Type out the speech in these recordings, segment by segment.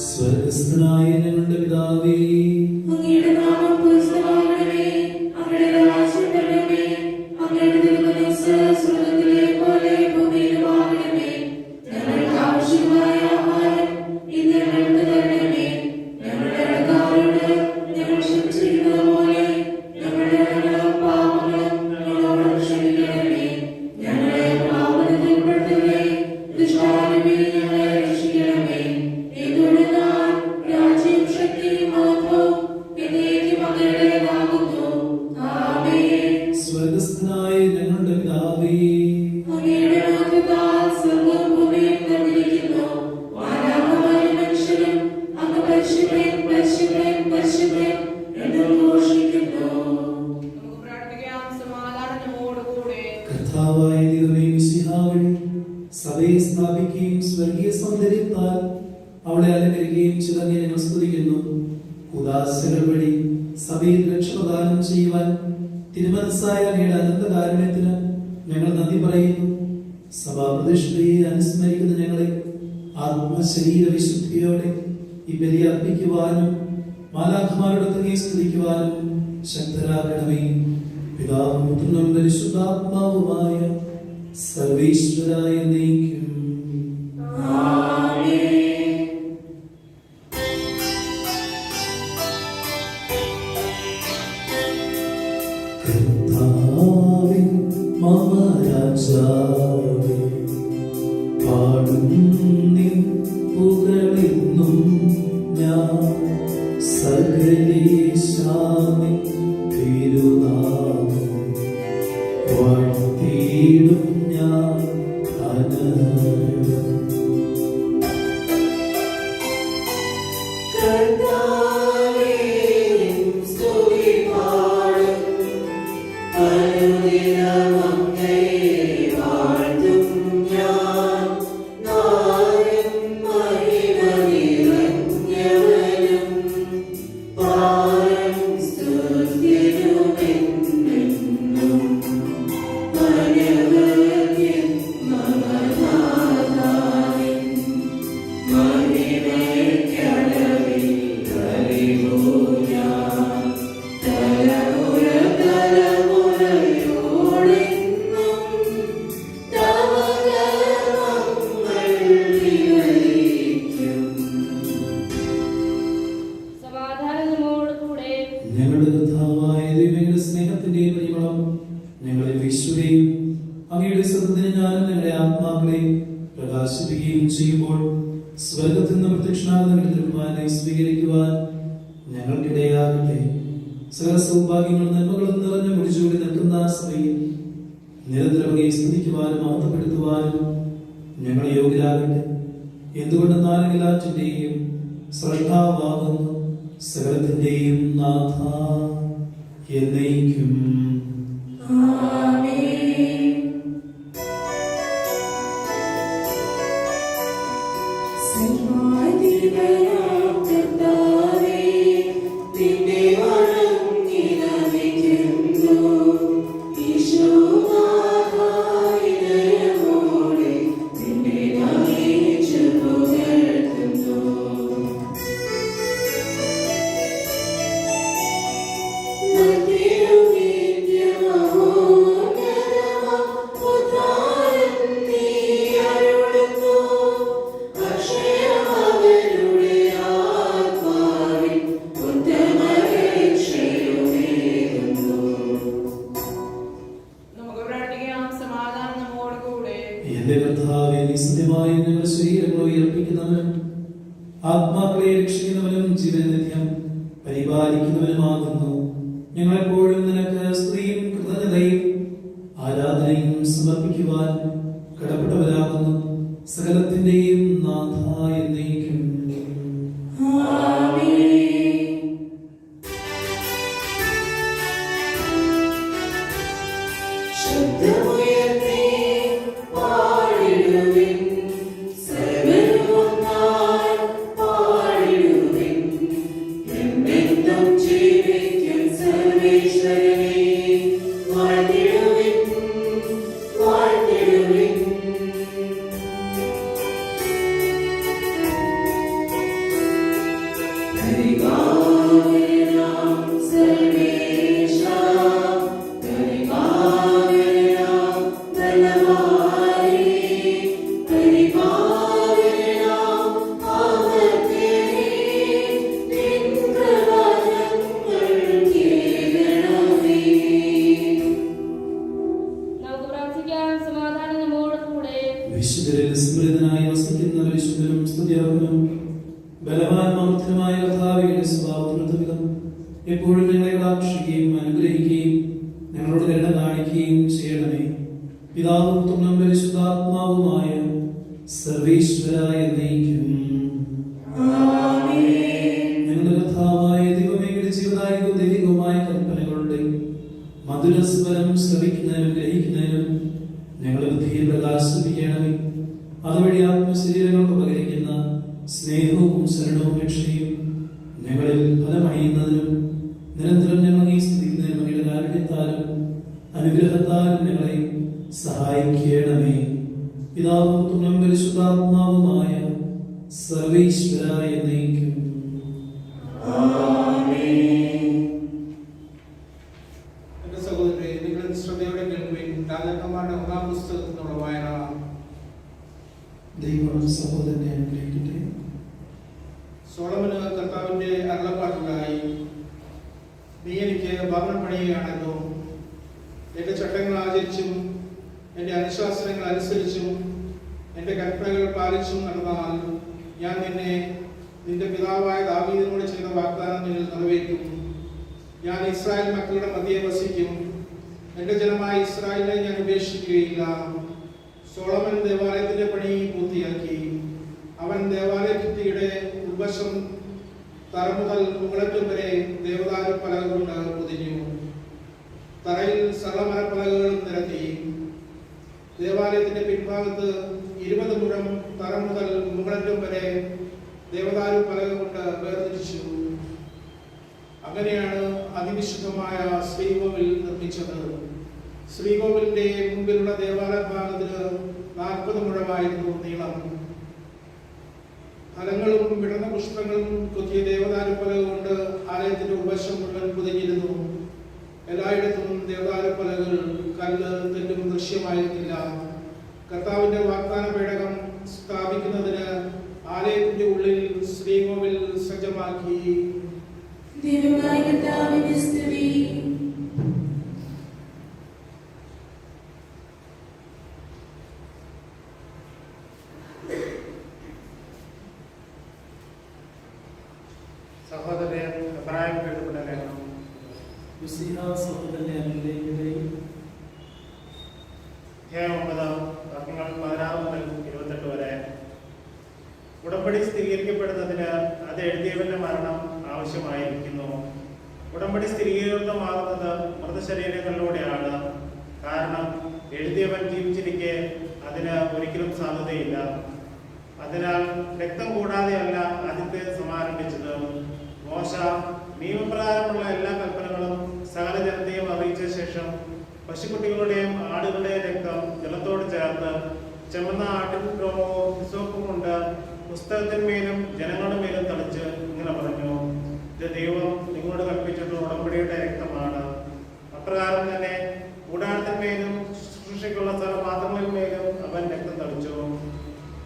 സ്വർഗ്ഗസ്ഥനായ ഞങ്ങളുടെ പിതാവേ, അങ്ങയുടെ നാമം സ്വർഗ്ഗസ്ഥനായ ഞങ്ങളുടെ പിതാവേ, കർത്താവായ ദൈവമേ, മിശിഹാവേ, സഭയെ സ്ഥാപിക്കുകയും സ്വർഗീയ സൗന്ദര്യത്താൽ അവളെ അലങ്കരിക്കുകയും ചെയ്തങ്ങേ ഞങ്ങൾ സ്തുതിക്കുന്നു. ഉദാസകൾ വഴി സഭയിൽ രക്ഷപ്രദാനം ചെയ്യുവാൻ തിരുമനസ്സായ അങ്ങയുടെ അനന്തകാരുണ്യത്തിന് ഞങ്ങൾ നന്ദി പറയുന്നു. സഭാപ്രതിഷ്ഠയെ അനുസ്മരിക്കുന്ന ഞങ്ങളെ ആത്മശരീര വിശുദ്ധിയോടെ ഈ ബലി അർപ്പിക്കുവാനും മാലാഖമാരുടെ തങ്ങി സ്തുതിക്കുവാനും ശക്തരാകണമേ. പിതാവും പുത്രനും പരിശുദ്ധാത്മാവുമായ സർവേശ്വരായ എന്നേക്കും. കർത്താവേ, മമ രാജാവേ, പാടും നിൻ പുകഴെന്നും ഞാൻ. സകലേശാമി തിരുനാമം വാഴ്ത്തിയിടും ഞാൻ ധനരം. ഞങ്ങളുടെ കർത്താവായ ദൈവങ്ങളുടെ സ്നേഹത്തിന്റെയും പരിമളം ഞങ്ങളെ വീശുകയും അങ്ങയുടെ സത്യത്തിന് ജ്ഞാനം ഞങ്ങളുടെ ആത്മാക്കളെ പ്രകാശിപ്പിക്കുകയും ചെയ്യുമ്പോൾ സ്വർഗത്തിൽ നിന്ന് പ്രത്യക്ഷനാകുന്ന തിരുമാനെ സ്വീകരിക്കുവാൻ ഞങ്ങൾക്കിടയാകട്ടെ. സകല സൗഭാഗ്യങ്ങളും നന്മകളും നിറഞ്ഞു മുടിച്ചുകൂടി നിൽക്കുന്ന സഭയിൽ നിരന്തരം സ്തുതിക്കുവാനും മഹത്വപ്പെടുത്തുവാനും ഞങ്ങൾ യോഗ്യരാകട്ടെ. എന്തുകൊണ്ടെന്നാൽ എല്ലാറ്റിന്റെയും സ്രഷ്ടാവാകുന്നു, സകലത്തിന്റെയും നാഥ എന്നേക്കും. എന്റെ കർത്താവേ, നിശ്ചയമായി ഞങ്ങൾ ശരീരങ്ങളെ ഉയർപ്പിക്കുന്നവനും ആത്മാക്കളെ രക്ഷിക്കുന്നവനും ജീവനിത്യം പരിപാലിക്കുന്നവനുമാകുന്നു. ഞങ്ങളെപ്പോഴും നിനക്ക് സ്തുതിയും കൃതജ്ഞതയും ആരാധനയും സമർപ്പിക്കുവാൻ കടപ്പെട്ടവരാകുന്നു. സകലത്തിന്റെയും നാഥ എന്നേക്കും. Hallelujah. എപ്പോഴും ഞങ്ങളെ കടാക്ഷിക്കുകയും അനുഗ്രഹിക്കുകയും ഞങ്ങളോട് കരുണ കാണിക്കുകയും ചെയ്യണമേ. പിതാവും പുത്രനും പരിശുദ്ധാത്മാവുമായ സർവേശ്വരായ എന്നേക്കും ഞങ്ങളുടെ കർത്താവായ ദൈവമേയുടെ ജീവദായകവും ദൈവികവുമായ കൽപ്പനകളുടെ മധുരസ്വരം ശ്രവിക്കുന്നതിനും ഗ്രഹിക്കുന്നതിനും ഞങ്ങളുടെ ബുദ്ധിയെ പ്രകാശിപ്പിക്കണമേ. അതുവഴി ആത്മശരീരങ്ങൾക്ക് പകരിക്കുന്ന സ്നേഹവും ശരണവും രക്ഷയും ഞങ്ങളിൽ ഫലമണിയുന്നതിനും നിരന്തരം ഞങ്ങളെ സ്തുതിക്കുന്നതിനും അങ്ങയുടെ കാരുണ്യത്താലും അനുഗ്രഹത്താലും ഞങ്ങളെ സഹായിക്കണമേ. പിതാവും പുത്രനും പരിശുദ്ധാത്മാവുമായ സർവേശ്വരായ എന്നേക്കും എന്റെ സഹോദരരെ, നിങ്ങൾ ശ്രദ്ധയോടെ കേൾക്കുവിൻ. രാജാക്കന്മാരുടെ 1-ാം പുസ്തകത്തിൽ നിന്നുള്ള വായന. ദൈവം സഹോദരനെ അനുഗ്രഹിക്കട്ടെ. സോളമന് കർത്താവിന്റെ അരുളപ്പാടുണ്ടായി, നീ എനിക്ക് ഭവനം പണിയുകയാണല്ലോ. എന്റെ ചട്ടങ്ങൾ ആചരിച്ചും എന്റെ അനുശാസനങ്ങൾ അനുസരിച്ചും എന്റെ കൽപ്പനകൾ പാലിച്ചും നടന്നാൽ ഞാൻ നിന്റെ പിതാവായ ദാവീദിനോട് ചെയ്ത വാഗ്ദാനം നിന്നിൽ നിറവേറ്റും. ഞാൻ ഇസ്രായേൽ മക്കളുടെ മധ്യേ വസിക്കും. എന്റെ ജനമായ ഇസ്രായേലിനെ ഞാൻ ഉപേക്ഷിക്കുകയില്ല. സോളമൻ ദേവാലയത്തിന്റെ പണി പൂർത്തിയാക്കി. അവൻ ദേവാലയത്തിന്റെ ഉൾവശം തറ മുതൽ മുകളറ്റം വരെ ദേവദാരു പലക കൊണ്ട് പൊതിഞ്ഞു. തറയിൽ സർവമരപ്പലകകളും നിരത്തി. ദേവാലയത്തിന്റെ പിൻഭാഗത്ത് 20 മുഴം തറ മുതൽ മുകളറ്റം വരെ ദേവദാരു പലക കൊണ്ട് വേർതിരിച്ചു. അങ്ങനെയാണ് അതിവിശുദ്ധമായ ശ്രീകോവിൽ നിർമ്മിച്ചത്. ശ്രീകോവിലിന്റെ മുമ്പിലുള്ള ദേവാലയ ഭാഗത്തിന് 40 മുഴമായിരുന്നു നീളം. ഫലങ്ങളും വിടർന്ന പുഷ്പങ്ങളും കൊത്തിയ ദേവദാരു പലക കൊണ്ട് ആലയത്തിന്റെ ഉൾവശം മുഴുവൻ പൊതിഞ്ഞിരുന്നു. എല്ലായിടത്തും ദേവദാരു പലകൾ കല്ല് തെറ്റും ദൃശ്യമായിരുന്നില്ല. കർത്താവിന്റെ വാഗ്ദാന പേടകം സ്ഥാപിക്കുന്നതിന് ആലയത്തിന്റെ ഉള്ളിൽ ശ്രീകോവിൽ സജ്ജമാക്കി. സഹോദരൻ അഭിപ്രായം കേൾക്കുന്ന ലേഖനം. സഹോദരനെ അനുഗ്രഹിക്കട്ടെ. അധ്യായം 9 വാക്യങ്ങൾ 16 മുതൽ 28 വരെ. ഉടമ്പടി സ്ഥിരീകരിക്കപ്പെടുന്നതിന് അത് എഴുതിയവന്റെ മരണം ആവശ്യമായിരിക്കുന്നു. ഉടമ്പടി സ്ഥിരീകൃതമാകുന്നത് മൃതശരീരങ്ങളിലൂടെയാണ്. കാരണം എഴുതിയവൻ ജീവിച്ചിരിക്കെ അതിന് ഒരിക്കലും സാധ്യതയില്ല. അതിനാൽ രക്തം കൂടാതെയല്ല ആദ്യത്തെ സമാരംഭിച്ചത്. മോശ നിയമപ്രകാരമുള്ള എല്ലാ കൽപ്പനകളും സകല ജനതയും അറിയിച്ച ശേഷം പശുക്കുട്ടികളുടെയും ആടുകളുടെയും രക്തം ജലത്തോട് ചേർത്ത് ചെമ്മന്ന ആട്ടിൻ രോമവും ഹിസോപ്പും കൊണ്ട് പുസ്തകത്തിന്മേലും ജനങ്ങളുടെ മേലും തളിച്ച് ഇങ്ങനെ പറഞ്ഞു, ഇത് ദൈവം നിങ്ങളോട് കൽപ്പിച്ചിട്ടുള്ള ഉടമ്പടിയുടെ രക്തമാണ്. അപ്രകാരം തന്നെ കൂടാരത്തിന്മേലും ശുശ്രൂഷയ്ക്കുള്ള സ്ഥലപാത്രങ്ങളിന്മേലും അവൻ രക്തം തളിച്ചു.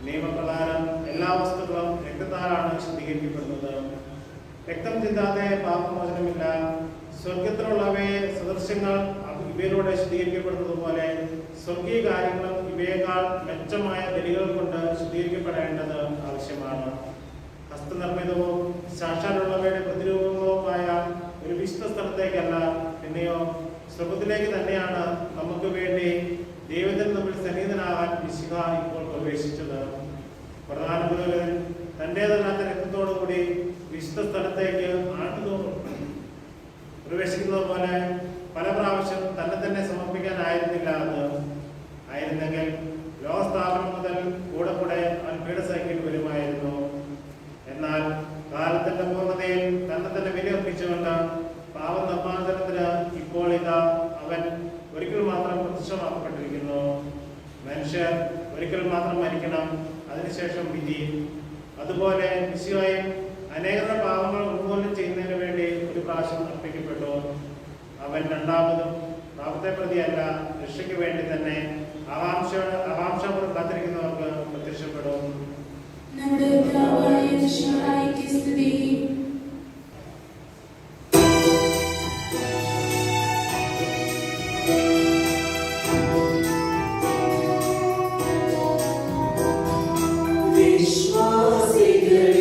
നിയമപ്രകാരം എല്ലാ വസ്തുക്കളും രക്തത്താലാണ് ശുദ്ധീകരിക്കപ്പെടുന്നത്. രക്തം ചിന്താതെ പാപമോചനമില്ല. സ്വർഗത്തിലുള്ളവയെ സദൃശ്യങ്ങൾ ഇവയിലൂടെ ശുദ്ധീകരിക്കപ്പെടുന്നത് പോലെ സ്വർഗീയ കാര്യങ്ങളും ഇവയേക്കാൾ മെച്ചമായ ബലികൾ കൊണ്ട് ശുദ്ധീകരിക്കപ്പെടേണ്ടത് ആവശ്യമാണ്. ഹസ്തനിർമ്മിതവും സാക്ഷാലുള്ളവയുടെ പ്രതിരൂപങ്ങളുമായ ഒരു വിശുദ്ധ സ്ഥലത്തേക്കല്ല, പിന്നെയോ സ്വർഗത്തിലേക്ക് തന്നെയാണ് നമുക്ക് വേണ്ടി ദൈവത്തിന് തമ്മിൽ സന്നിഹിതനാകാൻ മിശിഹ ഇപ്പോൾ പ്രവേശിച്ചത്. പ്രധാന പുരോഹിതൻ തന്റേതല്ലാത്ത രക്തത്തോടുകൂടി വിശുദ്ധ സ്ഥലത്തേക്ക് ആണ്ടുതോറും പ്രവേശിക്കുന്നത് പോലെ പല പ്രാവശ്യം തന്നെ സമർപ്പിക്കാനായിരുന്നില്ല. അത് ആയിരുന്നെങ്കിൽ ലോകസ്ഥാപനം മുതൽ കൂടെ അവൻ പീഡ സഹിക്കേണ്ടി വരുമായിരുന്നു. എന്നാൽ കാലത്തിന്റെ പൂർണ്ണതയിൽ തന്നെ വിലയർപ്പിച്ചുകൊണ്ട് പാപനിർമ്മാർജ്ജനത്തിന് ഇപ്പോൾ ഇതാ അവൻ ഒരിക്കൽ മാത്രം പ്രത്യക്ഷമാക്കപ്പെട്ടിരിക്കുന്നു. മനുഷ്യർ ഒരിക്കൽ മാത്രം മരിക്കണം, അതിനുശേഷം വിധി. അതുപോലെ മിശിഹായും അനേകരുടെ പാപങ്ങൾ ഉന്മൂലനം ചെയ്യുന്നതിന് വേണ്ടി ഒരു പ്രാവശ്യം അർപ്പിക്കപ്പെട്ടു. അവൻ രണ്ടാമതും പാപത്തെ പ്രതിയല്ല, രക്ഷയ്ക്ക് വേണ്ടി തന്നെ ആകാംക്ഷയോടെ കാത്തിരിക്കുന്നവർക്ക് പ്രത്യക്ഷപ്പെടും. വിശ്വാസികളെ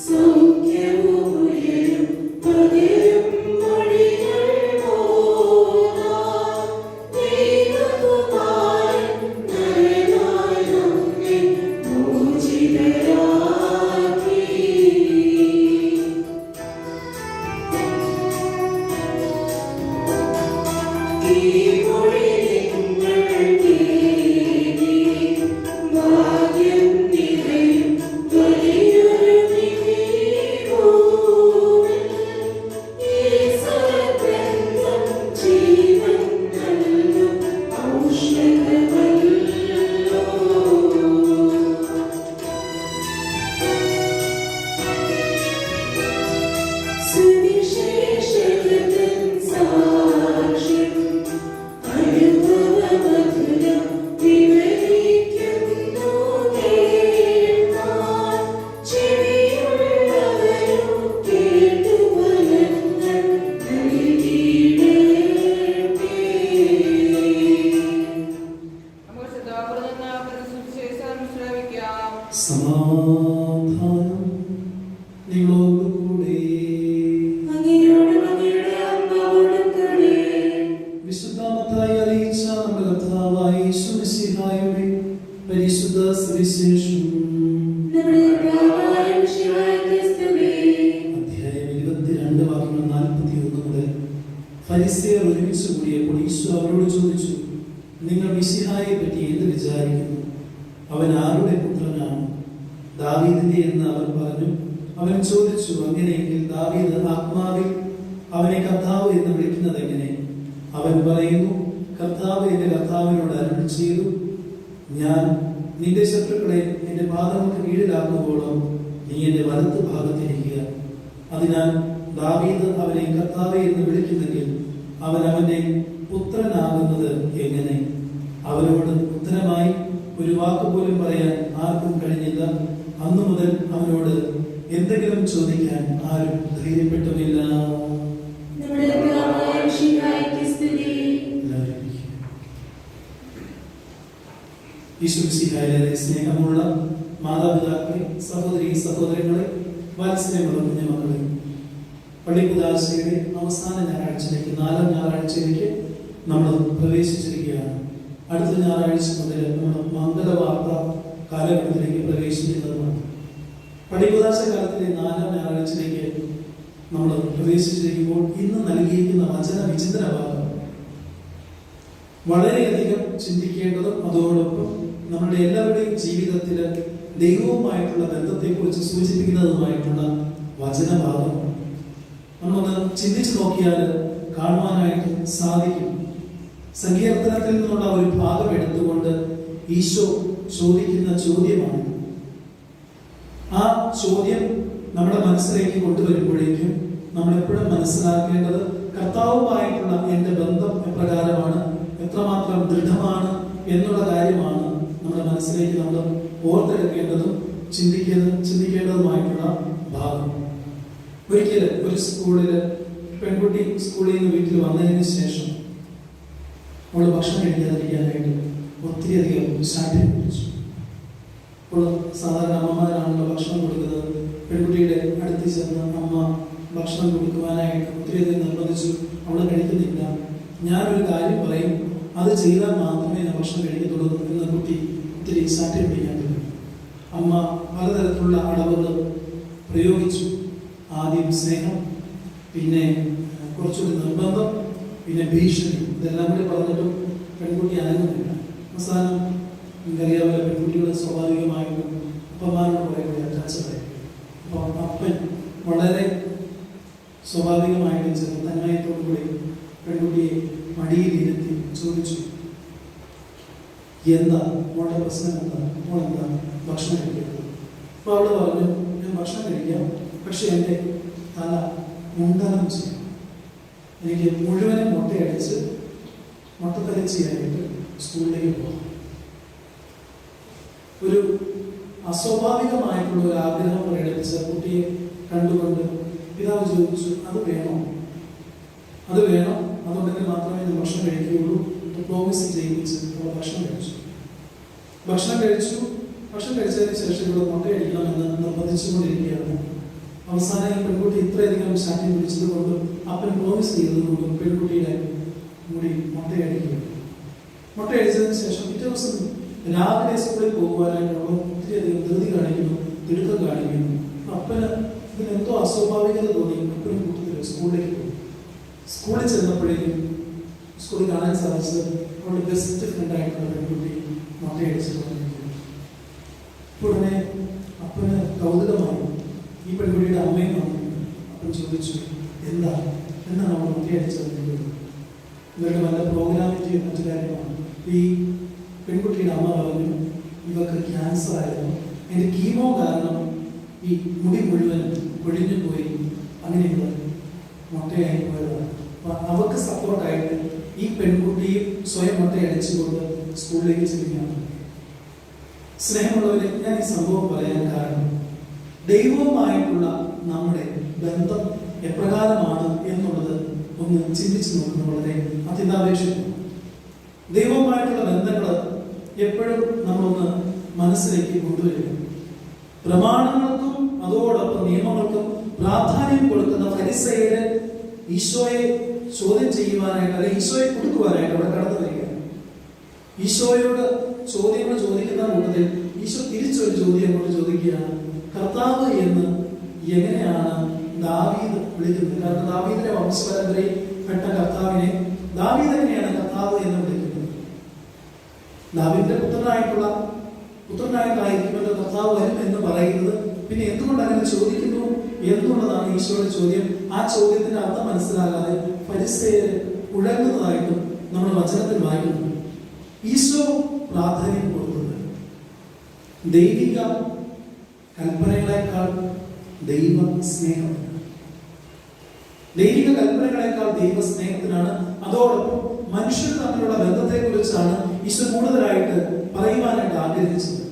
സൗഖ്യവും ഫരിസേയർ ഒരുമിച്ച് കൂടിയപ്പോൾ ഈശോ അവരോട് ചോദിച്ചു, നിങ്ങൾ മിശിഹായെ പറ്റി എന്ത് വിചാരിക്കുന്നു? അവൻ ആരുടെ പുത്രനാണ്? ദാവീദിന്റെ എന്ന് അവർ പറഞ്ഞു. അവൻ ചോദിച്ചു, അങ്ങനെയെങ്കിൽ ദാവീദ് ആത്മാവിൽ അവനെ കർത്താവ് എന്ന് വിളിക്കുന്നത് എങ്ങനെ? അവൻ പറയുന്നു, കർത്താവ് എന്റെ കർത്താവിനോട് അരുളി ചെയ്തു, ഞാൻ നിന്റെ ശത്രുക്കളെ എന്റെ പാദങ്ങൾക്ക് കീഴിലാക്കുമ്പോഴും നീ എന്റെ വലത്ത് ഭാഗത്തിരിക്കുക. അതിനാൽ ദാവീദ് അവനെ കർത്താവെ എന്ന് വിളിക്കുന്നെങ്കിൽ അവൻ അവന്റെ പുത്രനാകുന്നത് എങ്ങനെ? അവനോട് ഉത്തരമായി ഒരു വാക്ക് പോലും പറയാൻ ആർക്കും കഴിഞ്ഞില്ല. അന്നു മുതൽ അവനോട് എന്തെങ്കിലും ചോദിക്കാൻ ആരും ധൈര്യപ്പെട്ടുമില്ല. ഈശോമിശിഹായിലെ സ്നേഹമുള്ള മാതാപിതാക്കളെ, സഹോദരി സഹോദരങ്ങളെ, വാത്സല്യമുള്ള കുഞ്ഞുമക്കളെ, പള്ളിക്കുദാശയുടെ അവസാന ഞായറാഴ്ചയിലേക്ക്, 4ാം ഞായറാഴ്ചയിലേക്ക് നമ്മൾ പ്രവേശിച്ചിരിക്കുകയാണ്. അടുത്ത ഞായറാഴ്ച മുതൽ നമ്മൾ മംഗളവാർത്ത കാലഘട്ടത്തിലേക്ക് പ്രവേശിക്കുന്നതാണ്. പള്ളിക്കുദാശ കാലത്തിലെ 4ാം ഞായറാഴ്ചയിലേക്ക് നമ്മൾ പ്രവേശിച്ചിരിക്കുമ്പോൾ ഇന്ന് നൽകിയിരിക്കുന്ന വചന വിചിന്തന ഭാഗം വളരെയധികം ചിന്തിക്കേണ്ടതും അതോടൊപ്പം നമ്മുടെ എല്ലാവരുടെയും ജീവിതത്തിൽ ദൈവവുമായിട്ടുള്ള ബന്ധത്തെക്കുറിച്ച് സൂചിപ്പിക്കുന്നതുമായിട്ടുള്ള വചനഭാഗമാണ്. നമ്മളൊന്ന് ചിന്തിച്ചു നോക്കിയാൽ കാണുവാനായിട്ട് സാധിക്കും. സങ്കീർത്തനത്തിൽ നിന്നുള്ള ഒരു ഭാഗം എടുത്തുകൊണ്ട് ഈശോ ചോദിക്കുന്ന ചോദ്യമാണ്. ആ ചോദ്യം നമ്മുടെ മനസ്സിലേക്ക് കൊണ്ടുവരുമ്പോഴേക്കും നമ്മൾ എപ്പോഴും മനസ്സിലാക്കേണ്ടത് കർത്താവുമായിട്ടുള്ള എൻ്റെ ബന്ധം എപ്രകാരമാണ്, എത്രമാത്രം ദൃഢമാണ് എന്നുള്ള കാര്യമാണ് നമ്മുടെ മനസ്സിലേക്ക് നമ്മൾ ഓർത്തെടുക്കേണ്ടതും ചിന്തിക്കേണ്ടതുമായിട്ടുള്ള ഭാഗം. ഒരിക്കലും ഒരു സ്കൂളില് പെൺകുട്ടി സ്കൂളിൽ നിന്ന് വീട്ടിൽ വന്നതിന് ശേഷം അവള് ഭക്ഷണം കഴിക്കാതിരിക്കാനായിട്ട് ഒത്തിരിയധികം ശാഠ്യം പിടിച്ചു. അപ്പോൾ സാധാരണ അമ്മമാരാണല്ലോ ഭക്ഷണം കൊടുക്കുന്നത്. പെൺകുട്ടിയുടെ അടുത്ത് ചെന്ന് അമ്മ ഭക്ഷണം കൊടുക്കുവാനായിട്ട് ഒത്തിരിയധികം നിർബന്ധിച്ചു. അവള് കഴിക്കുന്നില്ല. ഞാനൊരു കാര്യം പറയും, അത് ചെയ്താൽ മാത്രമേ ഞാൻ ഭക്ഷണം കഴിക്കത്തുള്ളൂ എന്ന് കുട്ടി ഒത്തിരി ശാഠ്യം പിടിക്കാൻ തുടങ്ങി. അമ്മ പലതരത്തിലുള്ള അളവുകൾ പ്രയോഗിച്ചു. ആദ്യം സ്നേഹം, പിന്നെ കുറച്ചുകൂടി നിർബന്ധം, പിന്നെ ഭീഷണി. ഇതെല്ലാം കൂടി പറഞ്ഞിട്ടും പെൺകുട്ടി അനങ്ങുന്നില്ല. അവസാനം എനിക്കറിയാവുന്ന പെൺകുട്ടികൾ സ്വാഭാവികമായിട്ടും അപ്പന്മാരോട് കുറെ കൂടി അറ്റാച്ചഡായി. അപ്പം അപ്പൻ വളരെ സ്വാഭാവികമായിട്ടും ചെറുതന്മയത്തോടു കൂടി പെൺകുട്ടിയെ മടിയിലിരുത്തി ചോദിച്ചു, എന്താ മോളുടെ പ്രശ്നം, മോളെന്താ ഭക്ഷണം കഴിക്കുന്നത്? അപ്പോൾ അവള് പറഞ്ഞു, ഞാൻ ഭക്ഷണം കഴിക്കാം, പക്ഷെ എൻ്റെ തല മുണ്ടനം ചെയ്യും. എനിക്ക് മുഴുവനും മുട്ടയടിച്ച് മുട്ടത്തലച്ചിയായിട്ട് സ്കൂളിലേക്ക് പോകാം. ഒരു അസ്വാഭാവികമായിട്ടുള്ള ഒരു ആഗ്രഹം പ്രകടിപ്പിച്ച കുട്ടിയെ കണ്ടുകൊണ്ട് പിതാവ് ചോദിച്ചു, അത് വേണോ? അത് വേണം, അതുണ്ടെങ്കിൽ മാത്രമേ ഞാൻ ഭക്ഷണം കഴിക്കുകയുള്ളൂ. പ്രോമിസ് ചെയ്യിപ്പിച്ച് അവൾ ഭക്ഷണം കഴിച്ചു. ഭക്ഷണം കഴിച്ചതിന് ശേഷം ഇവിടെ മുട്ടയടിക്കണമെന്ന് നിർബന്ധിച്ചുകൊണ്ടിരിക്കുകയാണ്. അവസാനം ഈ പെൺകുട്ടി ഇത്രയധികം ശാഠ്യം പിടിച്ചത് കൊണ്ടും അപ്പൻ പ്രോമിസ് ചെയ്തതുകൊണ്ടും പെൺകുട്ടിയുടെ മുടി മുട്ടയടിക്കുകയാണ്. മുട്ടയടിച്ചതിന് ശേഷം പിറ്റേ ദിവസം രാവിലെ സ്കൂളിൽ പോകുവാനായിട്ട് അവൾ ഒത്തിരിയധികം ധൃതി കാണിക്കുന്നു, തിടുക്കം കാണിക്കുന്നു. അപ്പന് ഇതിനെന്തോ അസ്വാഭാവികത തോന്നി. അപ്പനും കൂട്ടത്തില് സ്കൂളിലേക്ക് പോയി. സ്കൂളിൽ ചെന്നപ്പോഴേക്കും സ്കൂളിൽ കാണാൻ സാധിച്ചത് അവളുടെ ബെസ്റ്റ് ഫ്രണ്ടായിട്ടുള്ള പെൺകുട്ടി മുട്ടയടിച്ചിട്ട് വന്നിരിക്കുന്നു. ഉടനെ അപ്പന് കൗതുകമായി. ഈ പെൺകുട്ടിയുടെ അമ്മയും വന്നിട്ടുണ്ട്. അപ്പൻ ചോദിച്ചു, എന്താണ് അവൾ മുട്ടയടിച്ചത്? ഇവരുടെ വല്ല പ്രോഗ്രാമിൻ്റെയും മറ്റു കാര്യമാണ്. ഈ പെൺകുട്ടിയുടെ അമ്മ പറഞ്ഞു, ഇവർക്ക് ക്യാൻസർ ആയിരുന്നു, എൻ്റെ കീമോ കാരണം ഈ മുടി മുഴുവൻ ഒഴിഞ്ഞു പോയി, അങ്ങനെയുള്ള മുട്ടയായി പോയതാണ്. അവർക്ക് സപ്പോർട്ടായിട്ട് ഈ പെൺകുട്ടിയും സ്വയം മുട്ടയടിച്ചുകൊണ്ട് സ്കൂളിലേക്ക് ചെല്ലുകയാണ്. സ്നേഹമുള്ളവരെ, ഞാൻ ഈ സംഭവം പറയാൻ കാരണം ദൈവവുമായിട്ടുള്ള നമ്മുടെ ബന്ധം എപ്രകാരമാണ് എന്നുള്ളത് ഒന്ന് ചിന്തിച്ചു നോക്കുന്നത് വളരെ അത്യന്താപേക്ഷിതമാണ്. ദൈവവുമായിട്ടുള്ള ബന്ധങ്ങൾ എപ്പോഴും നമ്മളൊന്ന് മനസ്സിലേക്ക് കൊണ്ടുവരിക. പ്രമാണങ്ങൾക്കും അതോടൊപ്പം നിയമങ്ങൾക്കും പ്രാധാന്യം കൊടുക്കുന്ന ഫരിസയര് ഈശോയെ ചോദ്യം ചെയ്യുവാനായിട്ട്, അല്ലെങ്കിൽ ഈശോയെ കൊടുക്കുവാനായിട്ട് അവിടെ കടന്നു വരികയാണ്. ഈശോയോട് ചോദ്യങ്ങൾ ചോദിക്കുന്ന കൂട്ടത്തിൽ ഈശോ തിരിച്ചൊരു ചോദ്യം കൊണ്ട് ചോദിക്കുകയാണ്, കർത്താവ് എന്ന് എങ്ങനെയാണ് ദാവീദ് വിളിക്കുന്നത്? കാരണം ദാവീദിന്റെ വംശപരമ്പരയിൽ പെട്ട കർത്താവിനെ ദാവീദ് തന്നെയാണ് കർത്താവ് എന്ന് വിളിക്കുന്നത്. ദാവീദിന്റെ പുത്രനായിട്ടായിരിക്കുമല്ലോ കർത്താവ് വരും എന്ന് പറയുന്നത്. പിന്നെ എന്തുകൊണ്ട് അങ്ങനെ ചോദിക്കുന്നു എന്നുള്ളതാണ് ഈശോയുടെ ചോദ്യം. ആ ചോദ്യത്തിന്റെ അർത്ഥം മനസ്സിലാകാതെ ഫരിസേയര് ഉഴങ്ങുന്നതായിട്ടും നമ്മൾ വചനത്തിൽ വായിക്കുന്നു. ഈശോ പ്രാധാന്യം കൊടുക്കുന്നത് ദൈവിക കൽപ്പനകളെക്കാൾ ദൈവ സ്നേഹത്തിനാണ്. ദൈവിക കൽപ്പനകളെക്കാൾ ദൈവ സ്നേഹത്തിനാണ്. അതോടൊപ്പം മനുഷ്യർ തമ്മിലുള്ള ബന്ധത്തെ കുറിച്ചാണ് ഈശോ കൂടുതലായിട്ട് പറയുവാനായിട്ട് ആഗ്രഹിച്ചത്.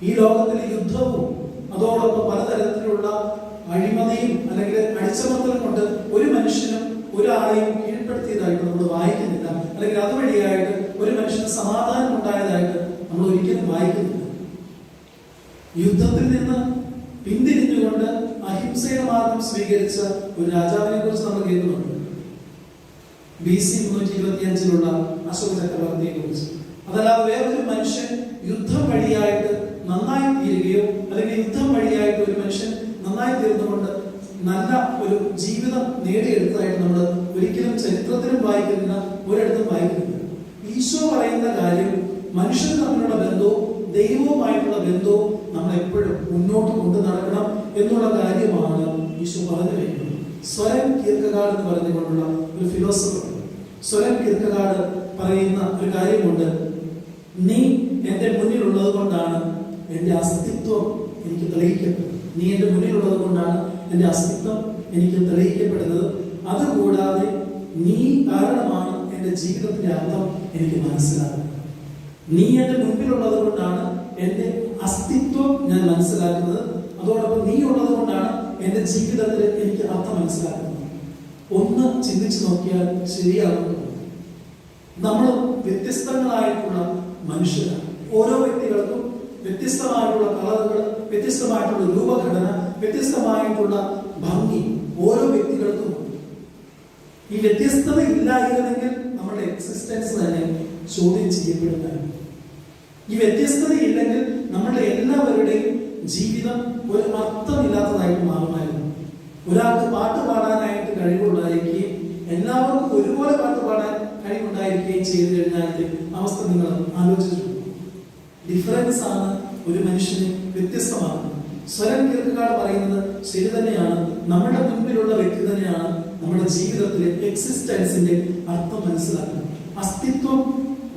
ഈ ലോകത്തിലെ യുദ്ധവും അതോടൊപ്പം പലതരത്തിലുള്ള അഴിമതിയും അല്ലെങ്കിൽ അടിച്ചമർത്തൽ കൊണ്ട് ഒരു മനുഷ്യനും ഒരാളെയും കീഴ്പ്പെടുത്തിയതായിട്ട് നമ്മൾ വായിക്കുന്നില്ല. അല്ലെങ്കിൽ അതുവഴിയായിട്ട് ഒരു മനുഷ്യന് സമാധാനം ഉണ്ടായതായിട്ട് നമ്മൾ ഒരിക്കലും വായിക്കുന്നില്ല. യുദ്ധത്തിൽ നിന്ന് പിന്തിരിഞ്ഞുകൊണ്ട് അഹിംസയുടെ മാർഗം സ്വീകരിച്ച ഒരു രാജാവിനെ കുറിച്ച് നമ്മൾ കേൾക്കുന്നുണ്ട്. BC 325 അശോക ചക്രവർത്തിയെ കുറിച്ച്. അതല്ലാതെ വേറൊരു മനുഷ്യൻ യുദ്ധം വഴിയായിട്ട് നന്നായി തീരുകയോ അല്ലെങ്കിൽ യുദ്ധം വഴിയായിട്ട് ഒരു മനുഷ്യൻ നന്നായി തീർന്നുകൊണ്ട് നല്ല ഒരു ജീവിതം നേടിയെടുത്തതായിട്ട് നമ്മൾ ഒരിക്കലും ചരിത്രത്തിലും വായിക്കുന്നില്ല, ഒരിടത്തും വായിക്കുന്നില്ല. ഈശോ പറയുന്ന കാര്യം മനുഷ്യർ തമ്മിലുള്ള ബന്ധവും ദൈവവുമായിട്ടുള്ള ബന്ധവും നമ്മൾ എപ്പോഴും മുന്നോട്ട് കൊണ്ടു നടക്കണം എന്നുള്ള കാര്യമാണ് ഈശോ പറഞ്ഞു വയ്ക്കുന്നത്. സ്വരം കീർക്കഗാഡ് എന്ന് പറഞ്ഞുകൊണ്ടുള്ള ഒരു ഫിലോസഫർ, സ്വരം കീർക്കഗാഡ് പറയുന്ന ഒരു കാര്യമുണ്ട്. നീ എന്റെ മുന്നിലുള്ളത് കൊണ്ടാണ് എന്റെ അസ്തിത്വം എനിക്ക് തെളിയിക്കപ്പെടുന്നത്. നീ എന്റെ മുന്നിലുള്ളത് കൊണ്ടാണ് എന്റെ അസ്തിത്വം എനിക്ക് തെളിയിക്കപ്പെടുന്നത്. അതുകൂടാതെ നീ കാരണമാണ് എന്റെ ജീവിതത്തിന്റെ അർത്ഥം എനിക്ക് മനസ്സിലാക്കുന്നത്. നീ എന്റെ മുൻപിലുള്ളത് കൊണ്ടാണ് എന്റെ അസ്തിത്വം ഞാൻ മനസ്സിലാക്കുന്നത്. അതോടൊപ്പം നീ ഉള്ളത് കൊണ്ടാണ് എന്റെ ജീവിതത്തിൽ എനിക്ക് അർത്ഥം മനസ്സിലാക്കുന്നത്. ഒന്ന് ചിന്തിച്ചു നോക്കിയാൽ ശരിയാകുന്നു. നമ്മൾ വ്യത്യസ്തങ്ങളായിട്ടുള്ള മനുഷ്യരാണ്. ഓരോ വ്യക്തികൾക്കും വ്യത്യസ്തമായിട്ടുള്ള കളറുകൾ, വ്യത്യസ്തമായിട്ടുള്ള രൂപഘടന, വ്യത്യസ്തമായിട്ടുള്ള ഭംഗി ഓരോ വ്യക്തികൾക്കും ഉണ്ട്. ഈ വ്യത്യസ്തത ഇല്ലായിരുന്നെങ്കിൽ നമ്മുടെ എക്സിസ്റ്റൻസ് തന്നെ ചോദ്യം ചെയ്യപ്പെടുന്നതാണ്. ഈ വ്യത്യസ്തത ഇല്ലെങ്കിൽ നമ്മുടെ എല്ലാവരുടെയും ജീവിതം ഒരു അർത്ഥമില്ലാത്തതായിട്ട് മാറുമായിരുന്നു. ഒരാൾക്ക് പാട്ട് പാടാനായിട്ട് കഴിവുണ്ടായിരിക്കുകയും എല്ലാവർക്കും ഒരുപോലെ പാട്ട് പാടാൻ കഴിവുണ്ടായിരിക്കുകയും ചെയ്തു കഴിഞ്ഞാൽ അവസ്ഥ നിങ്ങൾ ആലോചിച്ചിട്ടുണ്ട്. ഡിഫറൻസ് ആണ് ഒരു മനുഷ്യനെ വ്യത്യസ്തമാക്കുന്നത്. സ്വരം കീർക്കഗാഡ് പറയുന്നത് ശരി തന്നെയാണ്. നമ്മുടെ മുൻപിലുള്ള വ്യക്തി തന്നെയാണ് നമ്മുടെ ജീവിതത്തിലെ എക്സിസ്റ്റൻസിന്റെ അർത്ഥം മനസ്സിലാക്കുന്നത്. അസ്തിത്വം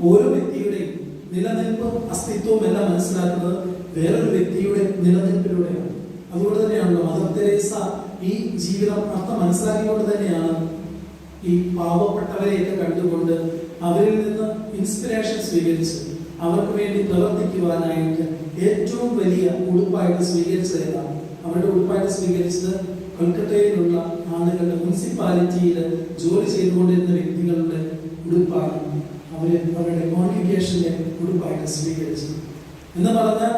ഓരോ വ്യക്തിയുടെയും നിലനിൽപ്പ്, അസ്തിത്വവും എല്ലാം മനസ്സിലാക്കുന്നത് വേറൊരു വ്യക്തിയുടെ നിലനിൽപ്പിലൂടെയാണ്. അതുകൊണ്ട് തന്നെയാണല്ലോ മദർ തെരേസ ഈ ജീവിതം അർത്ഥം മനസ്സിലാക്കിക്കൊണ്ട് തന്നെയാണ് ഈ പാവപ്പെട്ടവരെയൊക്കെ കണ്ടുകൊണ്ട് അവരിൽ നിന്ന് ഇൻസ്പിറേഷൻ സ്വീകരിച്ച് അവർക്ക് വേണ്ടി പ്രവർത്തിക്കുവാനായിട്ട് ഏറ്റവും വലിയ ഉടുപ്പായിട്ട് സ്വീകരിച്ചതാണ്. അവരുടെ ഉടുപ്പായിട്ട് സ്വീകരിച്ചത് കൊൽക്കത്തയിലുള്ള ആളുകളുടെ മുനിസിപ്പാലിറ്റിയിൽ ജോലി ചെയ്തുകൊണ്ടിരുന്ന വ്യക്തികളുടെ ഉടുപ്പാണ് അവരുടെ കോൺഗ്രിഗേഷന്റെ ഉടുപ്പായിട്ട് സ്വീകരിച്ചത്. എന്ന് പറഞ്ഞാൽ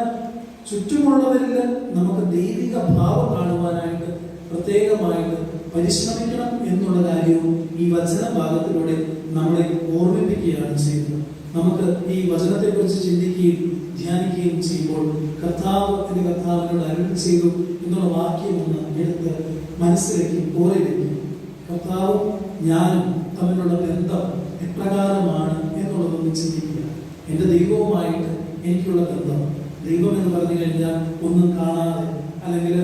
ചുറ്റുമുള്ളവരിൽ നമുക്ക് ദൈവിക ഭാവം കാണുവാനായിട്ട് പ്രത്യേകമായിട്ട് പരിശ്രമിക്കണം എന്നുള്ള കാര്യവും ഈ വചന ഭാഗത്തിലൂടെ നമ്മളെ ഓർമ്മിപ്പിക്കുകയാണ് ചെയ്യുന്നത്. നമുക്ക് ഈ വചനത്തെ കുറിച്ച് ചിന്തിക്കുകയും ധ്യാനിക്കുകയും ചെയ്യുമ്പോൾ കർത്താവിനോട് അരുൾ ചെയ്തു എന്നുള്ള വാക്യം ഒന്ന് എടുത്ത് മനസ്സിലേക്ക് ഓർമ്മിപ്പിക്കും. കർത്താവും ഞാനും തമ്മിലുള്ള ബന്ധം എപ്രകാരമാണ് എന്നുള്ളതൊന്ന് ചിന്തിക്കുക. എൻ്റെ ദൈവവുമായിട്ട് എനിക്കുള്ള ബന്ധം, ദൈവം എന്ന് പറഞ്ഞു കഴിഞ്ഞാൽ ഒന്നും കാണാതെ അല്ലെങ്കിൽ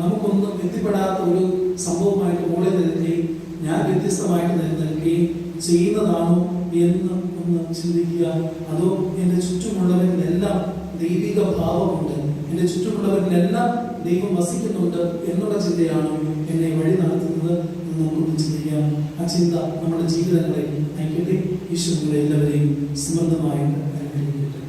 നമുക്കൊന്നും എത്തിപ്പെടാത്ത ഒരു സംഭവമായിട്ട് മുകളിൽ നിൽക്കുകയും ഞാൻ വ്യത്യസ്തമായിട്ട് നിലനിൽക്കുകയും ചെയ്യുന്നതാണോ എന്ന് ഒന്ന് ചിന്തിക്കുക. അതോ എൻ്റെ ചുറ്റുമുള്ളവരിലെല്ലാം ദൈവിക ഭാവമുണ്ട്, എൻ്റെ ചുറ്റുമുള്ളവരിലെല്ലാം ദൈവം വസിക്കുന്നുണ്ട് എന്നുള്ള ചിന്തയാണോ എന്നെ വഴി നടത്തുന്നത് എന്ന് നമുക്കൊന്ന് ചിന്തിക്കാം. ആ ചിന്ത നമ്മുടെ ജീവിതങ്ങളെ നയിക്കട്ടെ. ഈശോ എല്ലാവരെയും സമൃദ്ധമായിട്ട് അനുഗ്രഹിക്കട്ടെ.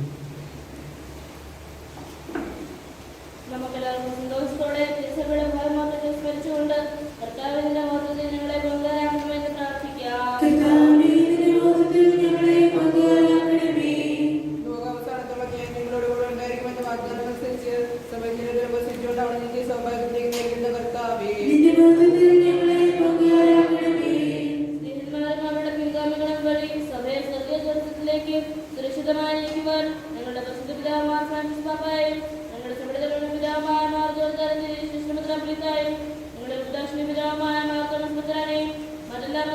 സുരക്ഷിതമായി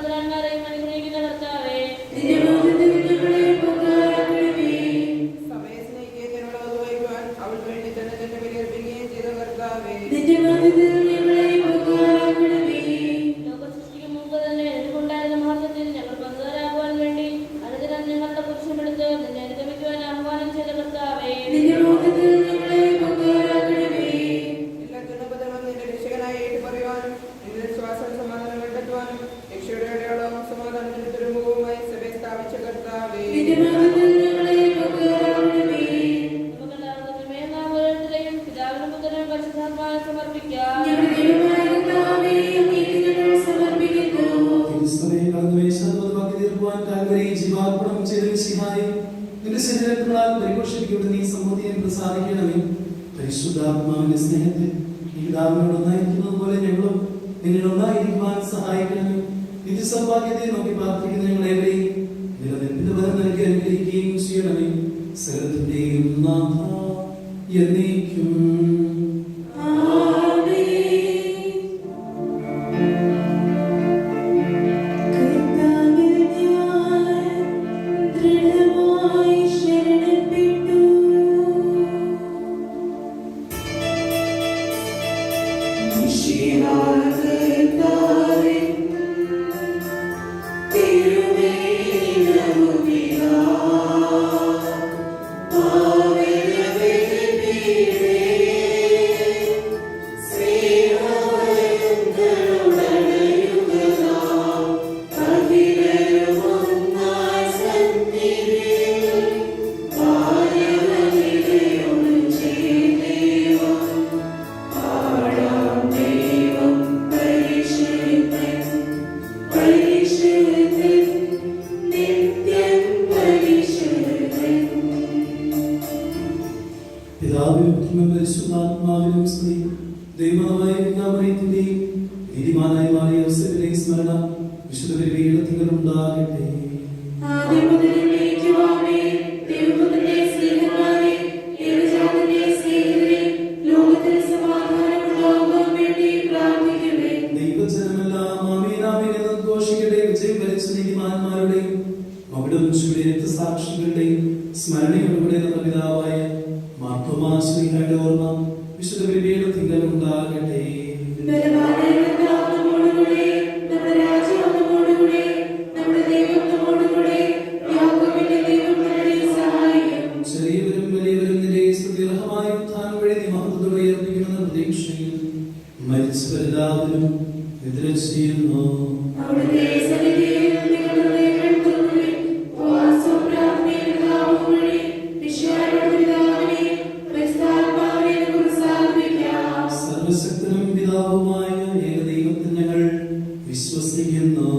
സഹോദരന്മാരെയും അനുഗ്രഹിക്കുന്ന കർത്താവേ, സഭയെ സ്നേഹിക്കുകയും ജനങ്ങളോട് വഹിക്കുവാൻ അവൾക്ക് വേണ്ടി തന്നെ തന്നെ ബലിയർപ്പിക്കുകയും ചെയ്ത കർത്താവേ, ലോക സൃഷ്ടിക്ക് മുമ്പ് തന്നെ എനിക്കുണ്ടായിരുന്ന മഹത്വത്തിൽ ഞങ്ങൾ പങ്കുകാരാകുവാൻ വേണ്ടി അനുദിനം ഞങ്ങളുടെ പുരുഷനെടുത്ത് നിന്നെ അനുഗമിക്കുവാൻ ആഹ്വാനം ചെയ്ത കർത്താവേ, എല്ലാ ദുർബലവും നിന്റെ രക്ഷകനായി ഏറ്റുപറയുവാനും നിന്റെ ശ്വാസം സമാധാനം കണ്ടെത്തുവാനും രക്ഷയുടെ അടയാളവും സമാധാനത്തിന്റെ തുറമുഖവുമായി സഭയെ സ്ഥാപിച്ച കർത്താവേ, നമുക്കെല്ലാവർക്കും മേൽനാം ഓരോരുത്തരെയും പിതാവിനും പുത്രനും പരിശുദ്ധാത്മാവിനും സമർപ്പിക്കാം. ക്രിസ്തുവേ, കടന്നുപോയി ശാശ്വതമാക്കി തീർക്കുവാൻ കാൽവരിയിൽ ജീവാർപ്പണം ചെയ്ത മിശിഹായേ, നിന്റെ ശരീരത്തിനാൽ പരിപോഷിപ്പിക്കപ്പെട്ട നീ സമൂഹത്തെ പ്രസാദിക്കണമേ. പരിശുദ്ധാത്മാവിന്റെ സ്നേഹത്തിൽ ഈ പിതാവിനോട് ഒന്നായിരിക്കുന്നത് പോലെ ഞങ്ങളും നിന്നിൽ ഒന്നായിരിക്കുവാൻ സഹായിക്കണമേ. നിത്യസൗഭാഗ്യത്തെ നോക്കി പ്രാർത്ഥിക്കുന്ന ഞങ്ങളേവരെയും നിലനിൽപ്പിന്റെ വരം നൽകി അനുഗ്രഹിക്കുകയും ചെയ്യണമേ. സകലത്തിന്റെയും നാഥ എന്നേക്കും. പിതാവിനും പുത്രനും പരിശുദ്ധാത്മാവിനും സ്തുതി. ദൈവമായ പിതാമറിയത്തിന്റെയും നീതിമാനായ മാറിയ യോസേഫിന്റെയും സ്മരണ വിശുദ്ധ ബലിപീഠത്തിൽ ഉണ്ടാകട്ടെ. ദൈവജനമെല്ലാം ആമേൻ ആമേൻ എന്ന് ഘോഷിക്കട്ടെ. വിജയം വരിച്ച നീതിമാന്മാരുടെയും മകുടം ചൂടിയ രക്തസാക്ഷികളുടെയും സ്മരണയോടുകൂടെ നമ്മുടെ പിതാവായ മാർത്തോമാ ശ്ലീഹയുടെ ഓർമ്മ വിശുദ്ധ ബലിപീഠത്തിൽ ഉണ്ടാകട്ടെ. ചെറിയവരും വലിയവരും നിന്റെ സ്തുതിർഹമായ ഉത്ഥാനം വഴി നീ മഹത്വത്തോടെ ഉയർപ്പിക്കുന്ന പ്രതീക്ഷയിൽ മരിച്ചവരെല്ലാവരും നിദ്ര ചെയ്യുന്നു. സർവശക്തനും പിതാവുമായ ഏകദൈവത്തിൽ ഞങ്ങൾ വിശ്വസിക്കുന്നു.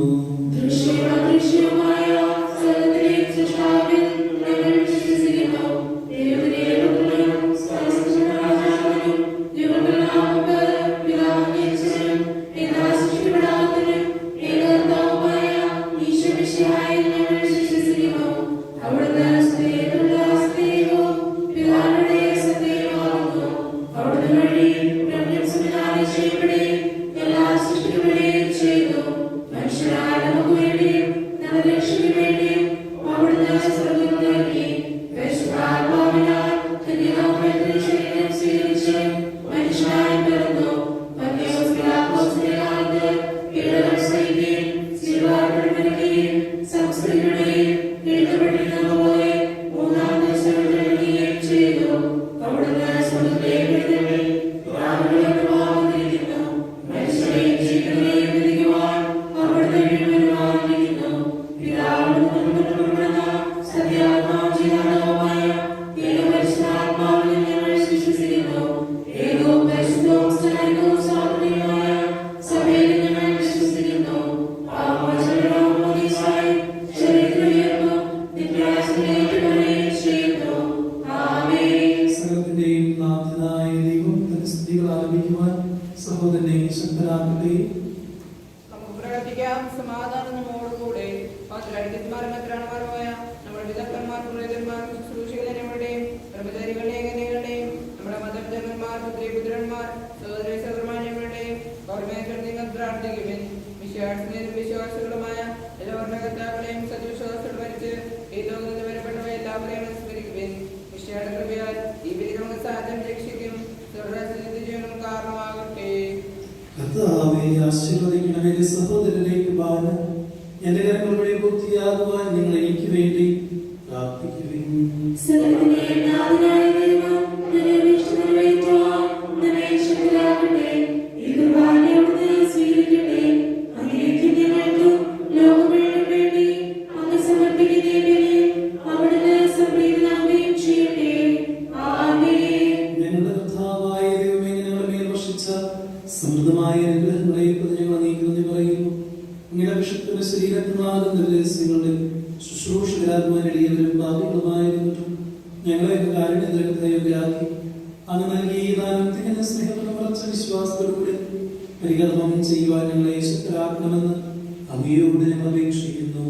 എല്ലാ സൃഷ്ടികളെയും ചെയ്തു മനുഷ്യരായ മിശിഹായുടെ വിശ്വാസികളുമായ എല്ലാവരുടെ കർത്താക്കളെയും സദ്വിശ്വാസികൾ മരിച്ച് ഈ ലോകത്ത് വരപ്പെട്ടവ എല്ലാവരെയും സ്മരിക്കുവിൻ. മിശിഹായുടെ കൃപയാൽ ഈ ബലികൾ സാധ്യം രക്ഷിക്കും സ്വർഗ്ഗജീവനും കാരണമാകട്ടെ. കർത്താവേ, ആശീർവദിക്കണമേ. എന്റെ സഹോദരനിലേക്ക് ഭാരം എന്റെ കരങ്ങളുടെ പൂർത്തിയാകുവാൻ നിങ്ങൾ എനിക്ക് വേണ്ടി പ്രാർത്ഥിക്കുവിൻ. ഞങ്ങളുടെ കർത്താവായ ദൈവമേ, ഞങ്ങളുടെ മേൽ വർഷിച്ച സമൃദ്ധമായ അനുഗ്രഹങ്ങളെ ഞങ്ങൾ നീക്കുന്നു പറയുന്നു. ഇങ്ങനെ വിശുദ്ധ ശരീരത്തിനാകുന്ന രഹസ്യങ്ങളുടെ ശുശ്രൂഷകരാകുവാൻ എളിയവരും ഭാവികളുമായിരുന്നു ഞങ്ങളെയൊക്കെ കാരുണ്യത്തിലാക്കി അങ്ങ് നൽകിയ ദാനം തികഞ്ഞ സ്നേഹത്തിന് ഉറച്ച വിശ്വാസത്തോടുകൂടി പരികർമ്മം ചെയ്യുവാൻ ഞങ്ങളെ ശക്തരാക്കണമെന്ന് അങ്ങയോട് ഞങ്ങൾ അപേക്ഷിക്കുന്നു.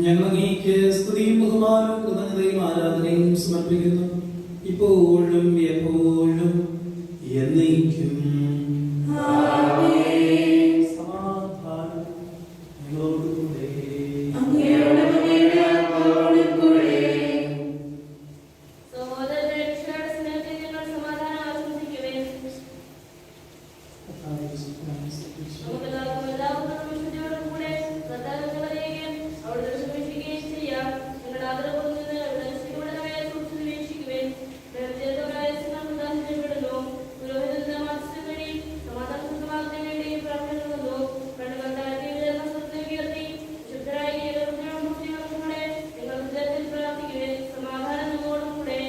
ഞങ്ങൾ അങ്ങേക്ക് സ്തുതിയും ബഹുമാനവും കൃതജ്ഞതയും ആരാധനയും സമർപ്പിക്കുന്നു, ഇപ്പോഴും എപ്പോഴും എന്നേക്കും. സമാധാനം നിങ്ങളോടുകൂടെ. സഹോദരരെ, രക്ഷയുടെ സ്നേഹത്തിൽ ഞങ്ങൾ സമാധാനം ആശംസിക്കുവിൻ. നമുക്കെല്ലാവർക്കും എല്ലാവർക്കും വിശുദ്ധിയോടും കൂടെ ശ്രദ്ധാലുക്കൾ അറിയുകയും അവിടുത്തെ വിഷമിക്കുകയും ചെയ്യാം. ഞങ്ങളുടെ ആദരവോട് നിന്ന് അവിടെ സ്ഥിരമുള്ളവയെ സൂക്ഷിച്ച് വീക്ഷിക്കുവിൻ. പ്രത്യേകമായ പ്രദാശിക്കപ്പെടുന്നു. പുരോഹിതന്റെ മത്സ്യം വഴി സമാധാനമാകുന്നതിന് വേണ്ടി പ്രാർത്ഥിക്കുന്നു. ഉയർത്തി ശുദ്ധരായി കൂടെ നിങ്ങൾ ഹൃദയത്തിൽ പ്രാർത്ഥിക്കുവിൻ. സമാധാനം നമ്മോടും കൂടെ.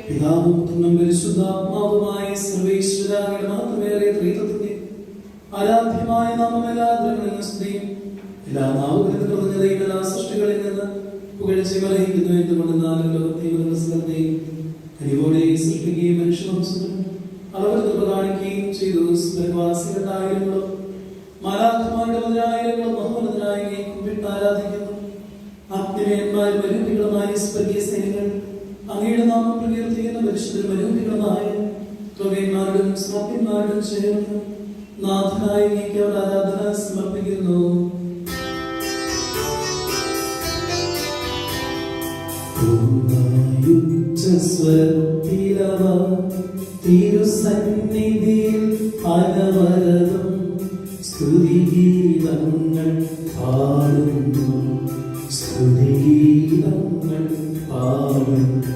പിതാവും പുത്രനും പരിശുദ്ധാത്മാവുമായ സർവേശ്വരയുടെ മാത്രമേറെ ത്രിത്വത്തിന്റെ ആരാധ്യമായ നാമം എല്ലാ ദൃഢങ്ങളിൽ സ്തുതിയും എല്ലാ നാവുകളിൽ കൃതജ്ഞതയും എല്ലാ സൃഷ്ടികളിൽ നിന്ന് പുകഴ്ചയും അർഹിക്കുന്നു. എന്തുകൊണ്ടെന്നാൽ ലോകത്തെയും കനിവോടെ സൃഷ്ടിക്കുകയും മനുഷ്യവംശത്തിനും അളവ് കൃപ കാണിക്കുകയും ചെയ്തു. സ്വർഗ്ഗവാസികളായിരങ്ങളും മാലാഖമാരുടെ പതിനായിരങ്ങളും മഹോന്നതനായി കുമ്പിട്ട് ആരാധിക്കുന്നു. ആത്മീയന്മാരും മരൂപികളുമായ സ്വർഗീയ സൈന്യങ്ങൾ അങ്ങയുടെ നാമം പ്രകീർത്തിക്കുന്ന പരിശുദ്ധ മരൂപികളുമായ ത്വകന്മാരുടെയും സ്വാപ്യന്മാരുടെയും ചേർന്ന് നാഥനായ അങ്ങേക്ക് അവർ ആരാധന സമർപ്പിക്കുന്നു. തിരുസന്നിധിയിൽ അനവരതം സ്തുതിഗീതങ്ങൾ പാടുന്നു, സ്തുതിഗീതങ്ങൾ പാടുന്നു.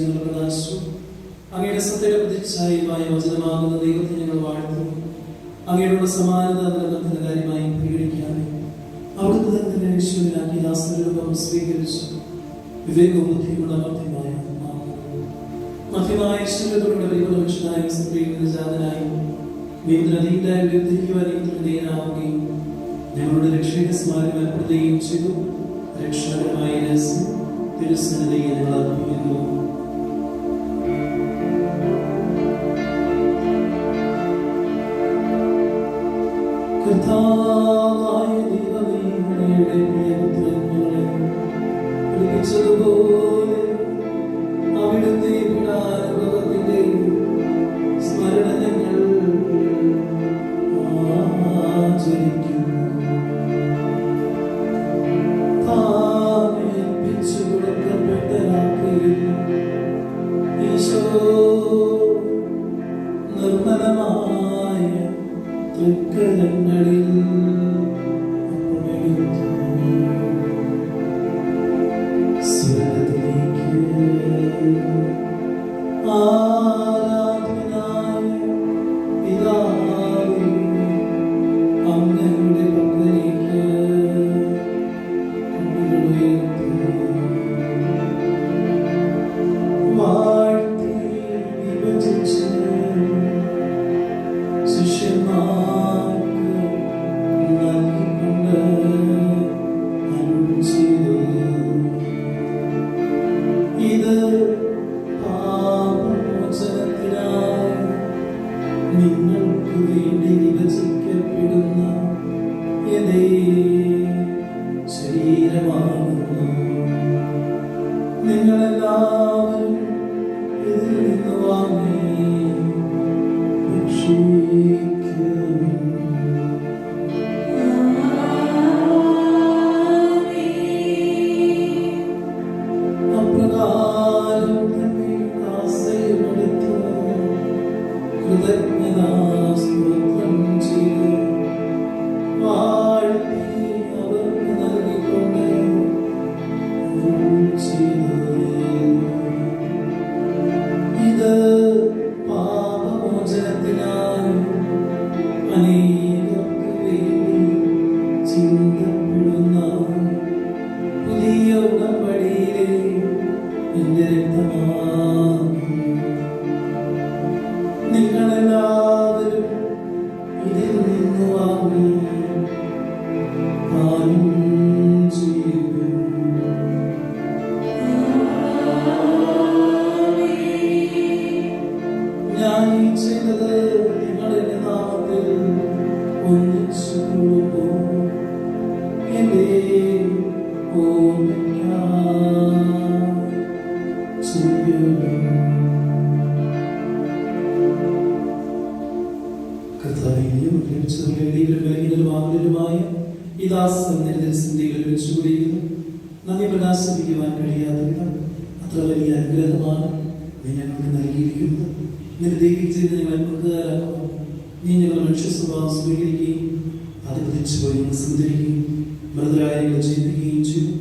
ഞങ്ങൾ പ്രകാശിച്ചു. അങ്ങയുടെ സത്യയുടെ പ്രതിച്ഛായമായ വചനമാകുന്ന ദൈവത്തെ ഞങ്ങൾ വാഴ്ത്തുന്നു. അങ്ങയുടെ സമാനത ഗ്രന്ഥത്തിന്റെ കാര്യമായി പരിഗണിക്കാതെ അവിടുത്തെ തന്നെ ഈശ്വരനാക്കി ദാസരൂപം സ്വീകരിച്ചു. വിവേകവും ബുദ്ധിയുള്ള മധ്യമായ ഈശ്വരത്തോടുള്ള ദൈവ മനുഷ്യനായ ജാതനായി വീണ്ടും വിധിക്കുവാനാവുകയും ഞങ്ങളുടെ രക്ഷയുടെ സ്മാരകം ഏർപ്പെടുത്തുകയും ചെയ്തു. രക്ഷകരമായ രഹസ്യം തിരുസന്നിധിയിൽ ഞങ്ങൾ അർപ്പിക്കുന്നു. കർത്താവായ ദൈവമേ, അങ്ങയുടെ പ്രിയപുത്രനെ വിളിച്ചതുപോലെ അവിടുത്തെ പീഡാനുഭവത്തിന്റെ സ്മരണ ഞങ്ങൾ ആചരിക്കുന്നു. താമേൽപ്പിച്ചു കൊടുക്കപ്പെട്ട രാത്രിയിൽ ഈശോ നിർമ്മലമായ തൃക്കരങ്ങളിൽ നിങ്ങളെല്ലാവരും ഇതിൽ നിന്ന് വാങ്ങി അപ്രകാരം തന്നെ ആശ്രയമെടുത്ത് കൃതജ്ഞതാസ്തോത്രം ചെയ്ത് വാഴ്ത്തി അവർക്ക് നൽകിക്കൊണ്ട് ഇത് പാപമോചനത്തിനായി അനേകർക്ക് വേണ്ടി ചിന്തപ്പെടുന്ന പുതിയ ഉടമ്പടിയിലെ എന്റെ രക്തമാണ്. നിങ്ങളെല്ലാവരും ഇതിൽ നിന്ന് വാങ്ങി പാനം ചെയ്യുക. ഞാൻ ചെയ്തത് നിങ്ങളുടെ നാമത്തിൽ ഒന്നിച്ചു കൂടുമ്പോൾ എന്റെ ഓർമ്മയ്ക്കായി ചെയ്യുക. കർത്താവിനെയും ബലഹീനരുമായ ഈ ദാസൻ സന്ധിയിൽ വെച്ചുകൂടിയിരുന്നു. നന്ദി പ്രകാശിപ്പിക്കുവാൻ കഴിയാത്ത അത്ര വലിയ അനുഗ്രഹമാണ് നീ ഞങ്ങൾക്ക് നൽകിയിരിക്കുന്നത്. നിന്റെ ദൈവിക ജീവിതം ഞങ്ങളെ പങ്കുകാരാക്കുക. നീ ഞങ്ങളുടെ മനുഷ്യ സ്വഭാവം സ്വീകരിക്കുകയും അത് പ്രതിച്ചുപോയി ഞങ്ങൾ സഞ്ചരിക്കുകയും മൃതരായ ഞങ്ങൾ ജീവിക്കുകയും ചെയ്തു.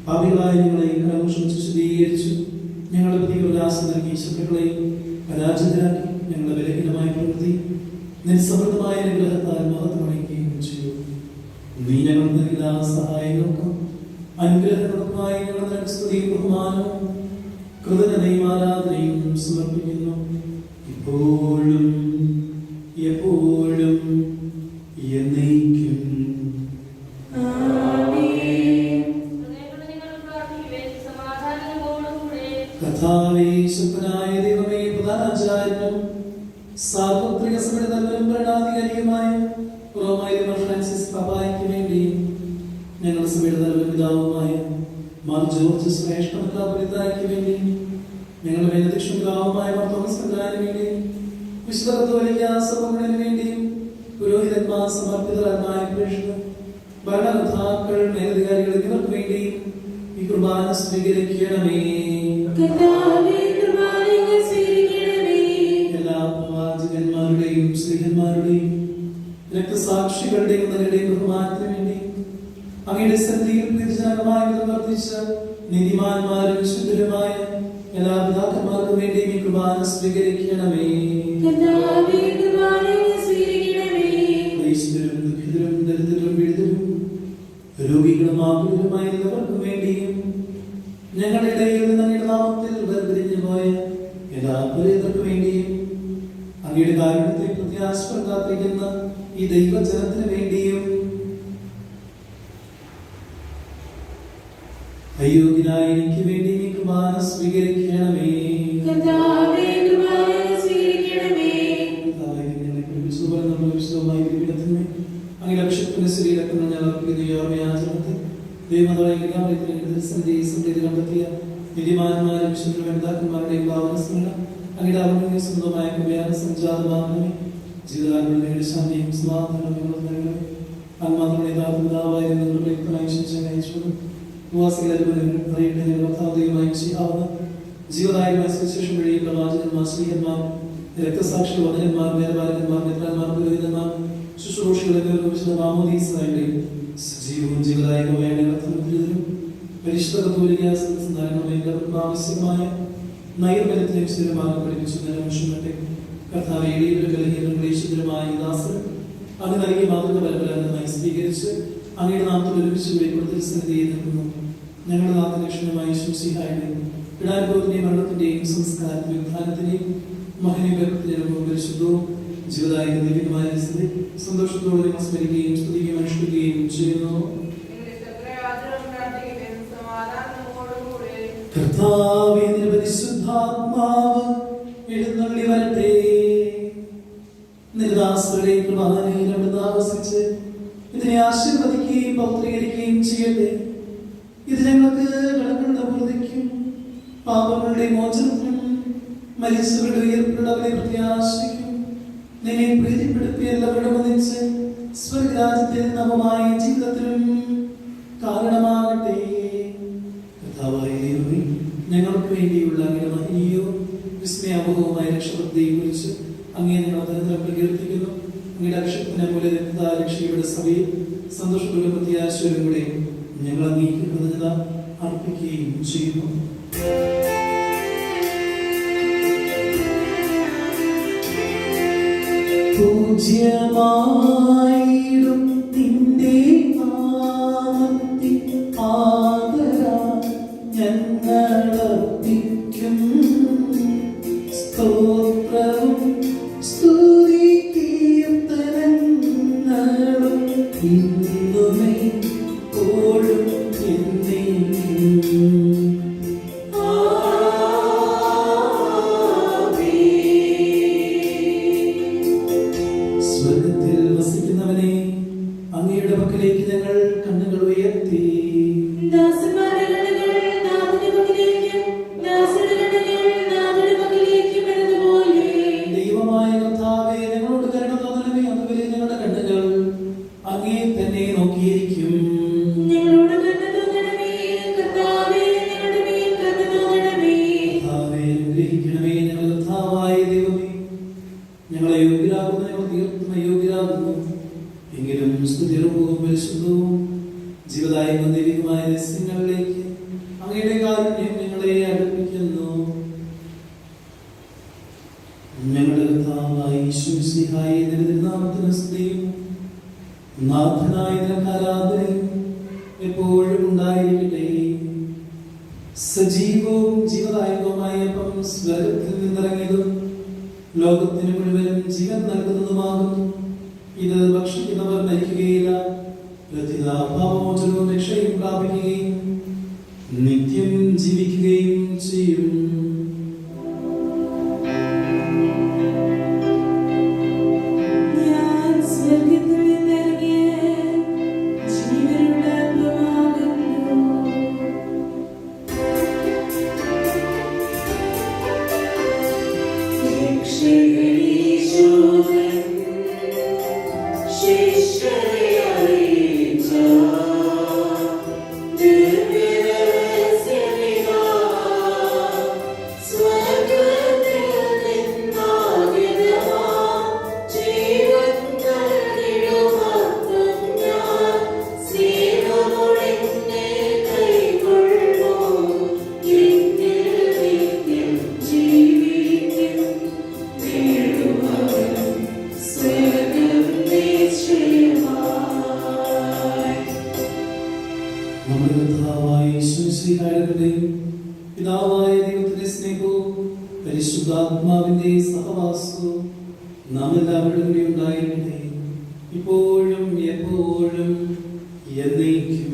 പാപികളായ ഞങ്ങളെ കരമോഷിച്ച് ശുദ്ധീകരിച്ചു. ഞങ്ങളെ പ്രതി പ്രകാശം നൽകി ശത്രുക്കളെയും പരാജിതരാക്കി. ഞങ്ങളുടെ ബലഹീനമായ പ്രവൃത്തി നിസ്സമൃദ്ധമായ അനുഗ്രഹത്താൽ മഹത്വമണിക്കുകയും ചെയ്തു. നീ ഞങ്ങൾക്ക് നൽകിയ സഹായങ്ങൾക്കും അനുഗ്രഹങ്ങൾക്കുമായി ഞങ്ങൾ സ്തുതിയും ബഹുമാനവും കൃതജ്ഞതയും ആരാധനയും സമർപ്പിക്കുന്നു. ഇപ്പോഴും എപ്പോഴും എന്നേക്കും. കർത്താവേ, ശുദ്ധനായ ദൈവമേ, പ്രധാനാചാര്യനും സാർവത്രിക സഭയുടെ തലവനും ഭരണാധികാരിയുമായ റോമായിലെ ഫ്രാൻസിസ് പാപ്പായ്ക്ക് വേണ്ടിയും ഞങ്ങളുടെ സഭയുടെ തലവൻ പിതാവുമായ മാർ ജോർജ് ശ്രേഷ്ഠ മെത്രാപ്പൊലീത്തായ്ക്ക് വേണ്ടിയും ഞങ്ങളുടെ മേലധ്യക്ഷ പിതാവുമായ മാർ തോമസ് മെത്രാന് വേണ്ടിയും വിശുദ്ധ കത്തോലിക്കാ സഭ മുഴുവന് വേണ്ടിയും പുരോഹിതന്മാർ, സമർപ്പിതരായ പ്രേക്ഷകർ, ഭരണകർത്താക്കൾ, മേലധികാരികൾ എന്നിവർക്ക് വേണ്ടിയും ഈ കുർബാന സ്വീകരിക്കണമേ. എല്ലാ പ്രവാചകന്മാരുടെയും സ്ത്രീഹന്മാരുടെയും രക്തസാക്ഷികളുടെയും നഗരുടെയും ബഹുമാനത്തിന് വേണ്ടി അങ്ങയുടെ സന്നിധിയിൽ പ്രീതിജനകമായി വർദ്ധിച്ച നീതിമാന്മാരും ശുദ്ധരുമായ എല്ലാ പിതാക്കന്മാർക്കും വേണ്ടി ഈ കുർബാന സ്വീകരിക്കണമേ. ക്ലേശിതരും ദുഃഖിതരും ദരിദ്രരും പീഡിതരും രോഗികളും ആകുലരുമായിരുന്നവർക്കും വേണ്ടിയും ഞങ്ങളുടെ ഇടയിൽ നിന്ന് അങ്ങയുടെ നാമത്തിൽ വേർപിരിഞ്ഞു പോയ എല്ലാ പരേതർക്കും വേണ്ടിയും അങ്ങയുടെ കാരുണ്യത്തെ പ്രത്യാശ കാത്തിരിക്കുന്ന ഈ ദൈവജനത്തിന് വേണ്ടിയും അയോഗ്യനായ എനിക്ക് വേണ്ടി ഈ കുർബാന സ്വീകരിക്കണമേ. അങ്ങനെ ലക്ഷ്യത്തിന് ശരീരത്തിന് ഞാൻ അർപ്പിക്കുന്ന ഈ ഓർമ്മയാചരണത്തിൽ കണ്ടെത്തിയ നീതിമാന്മാരും വിശുദ്ധന്മാരുടെയും ഭാവനസ്മരണ അങ്ങയുടെ അവരുടെ സ്വന്തമായ കുബേര സംജാതമാകണമേ. ജീവിതാങ്ങളുടെ ശാന്തിയും സമാധാനവും അങ്ങ് യഥാർത്ഥപിതാവായ നിങ്ങളുടെ ജീവദായകമായ സുവിശേഷം വഴി പ്രവാചകന്മാർ, സ്ത്രീയന്മാർ, രക്തസാക്ഷി വചനന്മാർ, വേദപാലകന്മാർ, നേതാന്മാർ, പുരോഹിതന്മാർ, ശുശ്രൂഷകൾ എന്നിവരുടെ വിശുദ്ധ മാമോദീസയുടെ സജീവവും ജീവദായകമായ പരിശുദ്ധ കത്തോലിക്ക സന്താനങ്ങൾക്ക് ആവശ്യമായ നൈർബലത്തിനും സ്ഥിരമാകാൻ പഠിപ്പിച്ചു നിമിഷങ്ങളുടെ കർത്താവ് ക്ലേശിതരുമായ ദാസൻ അങ്ങ് നൽകിയ മാതൃക പരമ്പരാഗതമായി സ്വീകരിച്ച് അങ്ങയുടെ നാമത്തിൽ ഒരുമിച്ച് വെളിപ്പെടുത്തൽ സന്നിധിയിൽ നിൽക്കുന്നു. ഞങ്ങളുടെ നാമ ലക്ഷണമായി ശുശ്രീഹായുടെ ഇടാനുഭവത്തിന്റെയും മരണത്തിന്റെയും സംസ്കാരത്തിന്റെയും ഉത്ഥാനത്തിന്റെയും മഹനീയത്തിനും പരിശുദ്ധവും ജീവദായക ദൈവികമായ സ്ഥിതി സന്തോഷത്തോടെ സ്മരിക്കുകയും സ്തുതിക്കുകയും അനുഷ്ഠിക്കുകയും ചെയ്യുന്നു. കർത്താവേ, നിന്റെ പരിശുദ്ധാത്മാവ് എഴുന്നള്ളി വരട്ടെ. നിന്റെ ദാസരുടെ കുർബാനയിൽ അവിടുന്ന് ആവസിച്ച് ഇതിനെ ആശീർവദിക്കുകയും പൗത്രീകരിക്കുകയും ചെയ്യട്ടെ. ഇത് ഞങ്ങൾക്ക് കടങ്ങളുടെ പൂർത്തിക്കും പാപങ്ങളുടെ മോചനത്തിനും മരിച്ചവരുടെ ഉയർപ്പുള്ളവരെ പ്രത്യാശിക്കും നിന്നെ പ്രീതിപ്പെടുത്തി എല്ലാവരുടെ വധിച്ച് സ്വർഗരാജ്യത്തെ നവമായ ജീവിതത്തിനും കാരണമാകട്ടെ. ഞങ്ങൾക്ക് വേണ്ടിയുള്ള അങ്ങയുടെ മഹനീയവും വിസ്മയാപകവുമായ രക്ഷപദ്ധതിയെ കുറിച്ച് അങ്ങേ ഞങ്ങൾ നിരന്തരം പ്രകീർത്തിക്കുന്നു. അങ്ങയുടെ അക്ഷരത്തിന് പോലെ രക്ഷയുടെ സഭയിൽ സന്തോഷത്തോടെ പ്രത്യാശയോടും കൂടെ ഞങ്ങൾ അങ്ങേക്ക് കൃതജ്ഞത അർപ്പിക്കുകയും ചെയ്യുന്നു. പൂജ്യമായിടും നിന്റെ നാമത്തിൽ ഞങ്ങളർപ്പിക്കും സ്തോത്രവും സ്തുതിയും തരങ്ങളും ഇന്നുമേ ഓടും എന്നേക്കും. സ്വർഗത്തിൽ വസിക്കുന്നവനെ അങ്ങയുടെ പക്കലേക്ക് ഞങ്ങൾ കണ്ണുകൾ ഉയർത്തി. ദൈവമായ കർത്താവേ, ഞങ്ങളോട് കരുണ തോന്നണമേ. അതുവരെ ഞങ്ങളുടെ കണ്ണുകൾ അങ്ങേ തന്നെ നോക്കിയിരിക്കും. കർത്താവേ, അനുഗ്രഹിക്കണമേ. ഞങ്ങളുടെ കർത്താവായ ദൈവമേ, ഞങ്ങളെ യോഗ്യരാകുന്നു, ഞങ്ങൾ തീർത്തും അയോഗ്യരാകുന്നു. എങ്കിലും സ്തുതിർഭവും പരിശുദ്ധവും ജീവദായക ദൈവികമായ രഹസ്യങ്ങളിലേക്ക് അങ്ങയുടെ കാരുണ്യം ഞങ്ങളെ അടുപ്പിക്കുന്നു. ഞങ്ങളുടെ കർത്താവായ യേശുമിശിഹായെ തിരുനാമത്തിന് സ്തുതിയും നാഥനായ നിനക്ക് ആരാധനയും എപ്പോഴും ഉണ്ടായിരിക്കട്ടെ. സജീവവും ജീവദായകവുമായ അപ്പം സ്വർഗത്തിൽ നിന്നിറങ്ങിയതും ലോകത്തിന് മുഴുവനും ജീവൻ നൽകുന്നതുമാകുന്നു. ഇത് ഭക്ഷിക്കുന്നവർ മരിക്കുകയില്ല, പാപമോചനവും രക്ഷയും പ്രാപിക്കുകയും നിത്യം ജീവിക്കുകയും ചെയ്യും. Shishya പരിശുദ്ധാത്മാവിന്റെ സഹവാസവും നാം എല്ലാവരുടെ കൂടി ഉണ്ടായിരിക്കട്ടെ, ഇപ്പോഴും എപ്പോഴും എന്നേക്കും.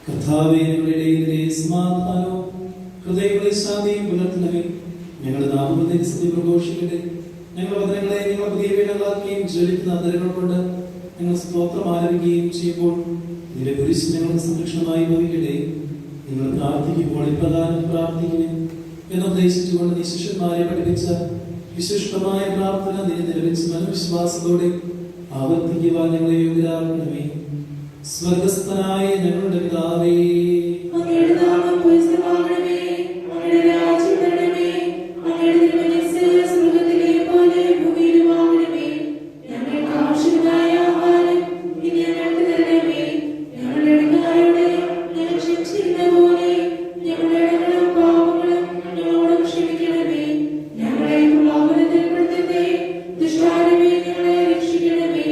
കർത്താവേ, ഞങ്ങളുടെ ഇടയിലെ സമാധാനവും ഹൃദയങ്ങളെ ശാന്തിയും പുലർത്തണമേ. ഞങ്ങളുടെ നാമത്തെ സ്തുതി പ്രഘോഷിക്കട്ടെ. ഞങ്ങളുടെ വചനങ്ങളെ ഞങ്ങൾ പുതിയ വീടുകളാക്കുകയും ജ്വലിക്കുന്ന അന്തരങ്ങൾ കൊണ്ട് ഞങ്ങൾ സ്തോത്രം ആരംഭിക്കുകയും ചെയ്യുമ്പോൾ നിന്റെ കുരിശ് ഞങ്ങൾക്ക് സംരക്ഷണമായി ഭവിക്കട്ടെ. നിങ്ങൾ പ്രാർത്ഥിക്കുമ്പോൾ ഇപ്രകാരം പ്രാർത്ഥിക്കുവിൻ എന്ന് ഉദ്ദേശിച്ചുകൊണ്ട് നീ ശിഷ്യന്മാരെ പഠിപ്പിച്ച വിശിഷ്ടമായ പ്രാർത്ഥന നീ നിലവിച്ച് മനോവിശ്വാസത്തോടെ ആവർത്തിക്കുവാൻ ഞങ്ങളെ യോഗ്യരാക്കണമേ. സ്വർഗസ്ഥനായ ഞങ്ങളുടെ പിതാവേ, അങ്ങയുടെ നാമം പൂജിതമാകണമേ. അങ്ങയുടെ രാജ്യം വരണമേ. അങ്ങയുടെ തിരുമനസ്സ് സ്വർഗ്ഗത്തിലെ പോലെ ഭൂമിയിലുമാകണമേ. ഞങ്ങൾക്ക് ആവശ്യമായ ആഹാരം ഇന്ന് ഞങ്ങൾക്ക് തരണമേ. ഞങ്ങളുടെ ഇടങ്ങാരോട് ഞങ്ങൾ ക്ഷമിച്ചിരുന്ന പോലെ ഞങ്ങളുടെ ഇടങ്ങളും പാപങ്ങളും ഞങ്ങളോട് ക്ഷമിക്കണമേ. ഞങ്ങളെ പ്രലോഭനത്തിൽ ഉൾപ്പെടുത്തരുതേ. ദുഷ്ടാരൂപിയിൽ ഞങ്ങളെ രക്ഷിക്കണമേ.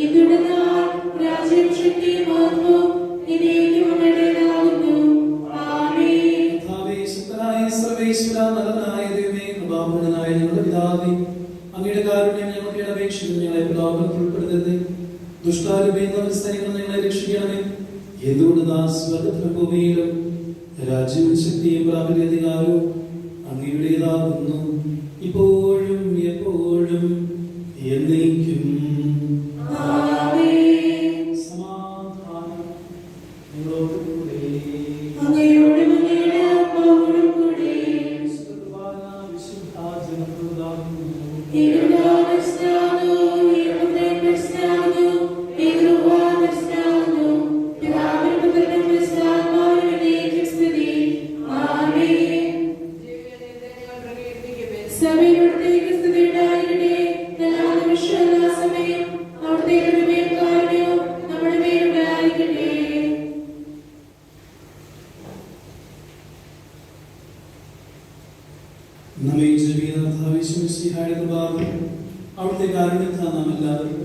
എന്തുകൊണ്ടെന്നാൽ രാജ്യവും ശക്തിയും മഹത്വവും എന്നേക്കും അങ്ങയുടേതാകുന്നു. ആമേൻ. കർത്താവേ, ശക്തനായ സർവ്വേശ്വരാ, നല്ലവനായ ദൈവമേ, കൃപാപൂർണ്ണനായ ഞങ്ങളുടെ പിതാവേ, അങ്ങയുടെ കാരുണ്യം ഞങ്ങൾക്ക് അപേക്ഷിക്കുന്നു. ഞങ്ങളെ പ്രലോഭനത്തിൽ ഉൾപ്പെടുത്തരുതേ. ദുഷ്ടാരൂപിയിൽ നിന്ന് സൈന്യങ്ങൾ ഞങ്ങളെ രക്ഷിക്കണമേ. എന്തുകൊണ്ടെന്നാൽ സ്വർഗ്ഗത്തിലും ഭൂമിയിലും രാജ്യവും ശക്തിയും പ്രാബല്യാധികാരവും അങ്ങയുടേതാകുന്നു, ഇപ്പോഴും എപ്പോഴും എന്നേക്കും. ആമേൻ. സമാധാനം നിങ്ങളോടുകൂടെ. അങ്ങയോടും അങ്ങയുടെ ആത്മാവോടും കൂടെ. വിശുദ്ധ ജനപ്രദാകുന്നു. നമ്മെ ജീവിക്കുന്ന വിശ്വസിഹായുടെ കൃപാവൻ അവിടുത്തെ കാരുണ്യത്താൽ നാം എല്ലാവരും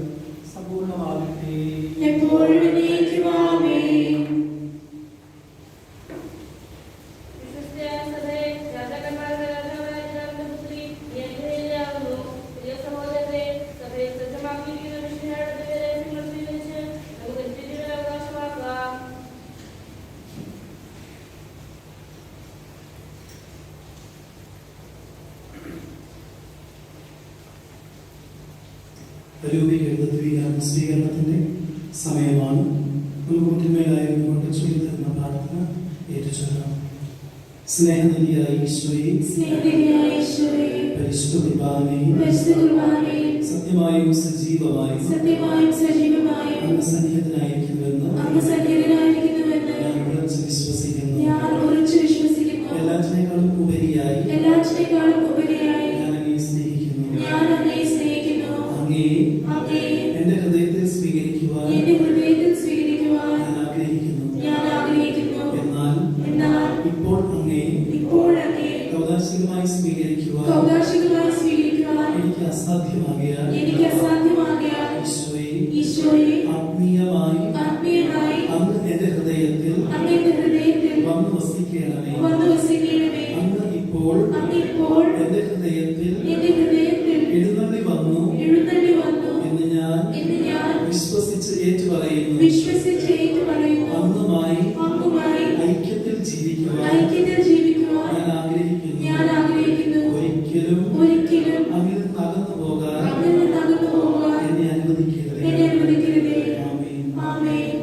സമ്പൂർണ്ണമാകട്ടെ. എപ്പോഴും എന്നേക്കും ആമേൻ. സ്വീകരണത്തിന്റെ സമയമാണ്. നമുക്ക് മുറ്റിന്മേലായിരുന്നുകൊണ്ട് ചൊല്ലിത്തരുന്ന പ്രാർത്ഥന ഏറ്റുചൊല്ലാം. സ്നേഹനിധിയായ ഈശോയെ, പരിശുദ്ധ കുർബാനയെ സത്യമായും സജീവമായും അങ്ങ് സന്നിഹിതനായിരിക്കുന്നുവെന്ന് ഞാൻ ഉറച്ചു വിശ്വസിക്കുന്നു. എല്ലാറ്റിനേക്കാളും ഉപരിയായി ഞാൻ അങ്ങയെ സ്നേഹിക്കുന്നു. അങ്ങയെ എന്റെ ഹൃദയത്തിൽ സ്വീകരിക്കുവാൻ ഞാൻ ആഗ്രഹിക്കുന്നു. എന്നാൽ ഇപ്പോൾ അങ്ങയെ കൗതാശികമായി സ്വീകരിക്കുവാൻ എനിക്ക് അസാധ്യമാകിയാൽ ഈശോയെ ആത്മീയമായി അങ്ങ് എന്റെ ഹൃദയത്തിൽ വന്നു വസിക്കണമേ. അങ്ങിപ്പോൾ അങ്ങിപ്പോൾ എന്റെ ഹൃദയത്തിൽ എന്റെ ഹൃദയത്തിൽ എഴുന്നള്ളി വന്നു എന്ന് ഞാൻ വിശ്വസിച്ച് ഏറ്റുപറയുന്നു. പറയുന്നു. അങ്ങുമായി ഐക്യത്തിൽ ജീവിക്കുവാൻ ഞാൻ ആഗ്രഹിക്കുന്നു. ഒരിക്കലും അങ്ങിൽ നിന്ന് അകന്നു പോകാൻ എന്നെ അനുവദിക്കരുതേ. ആമേൻ.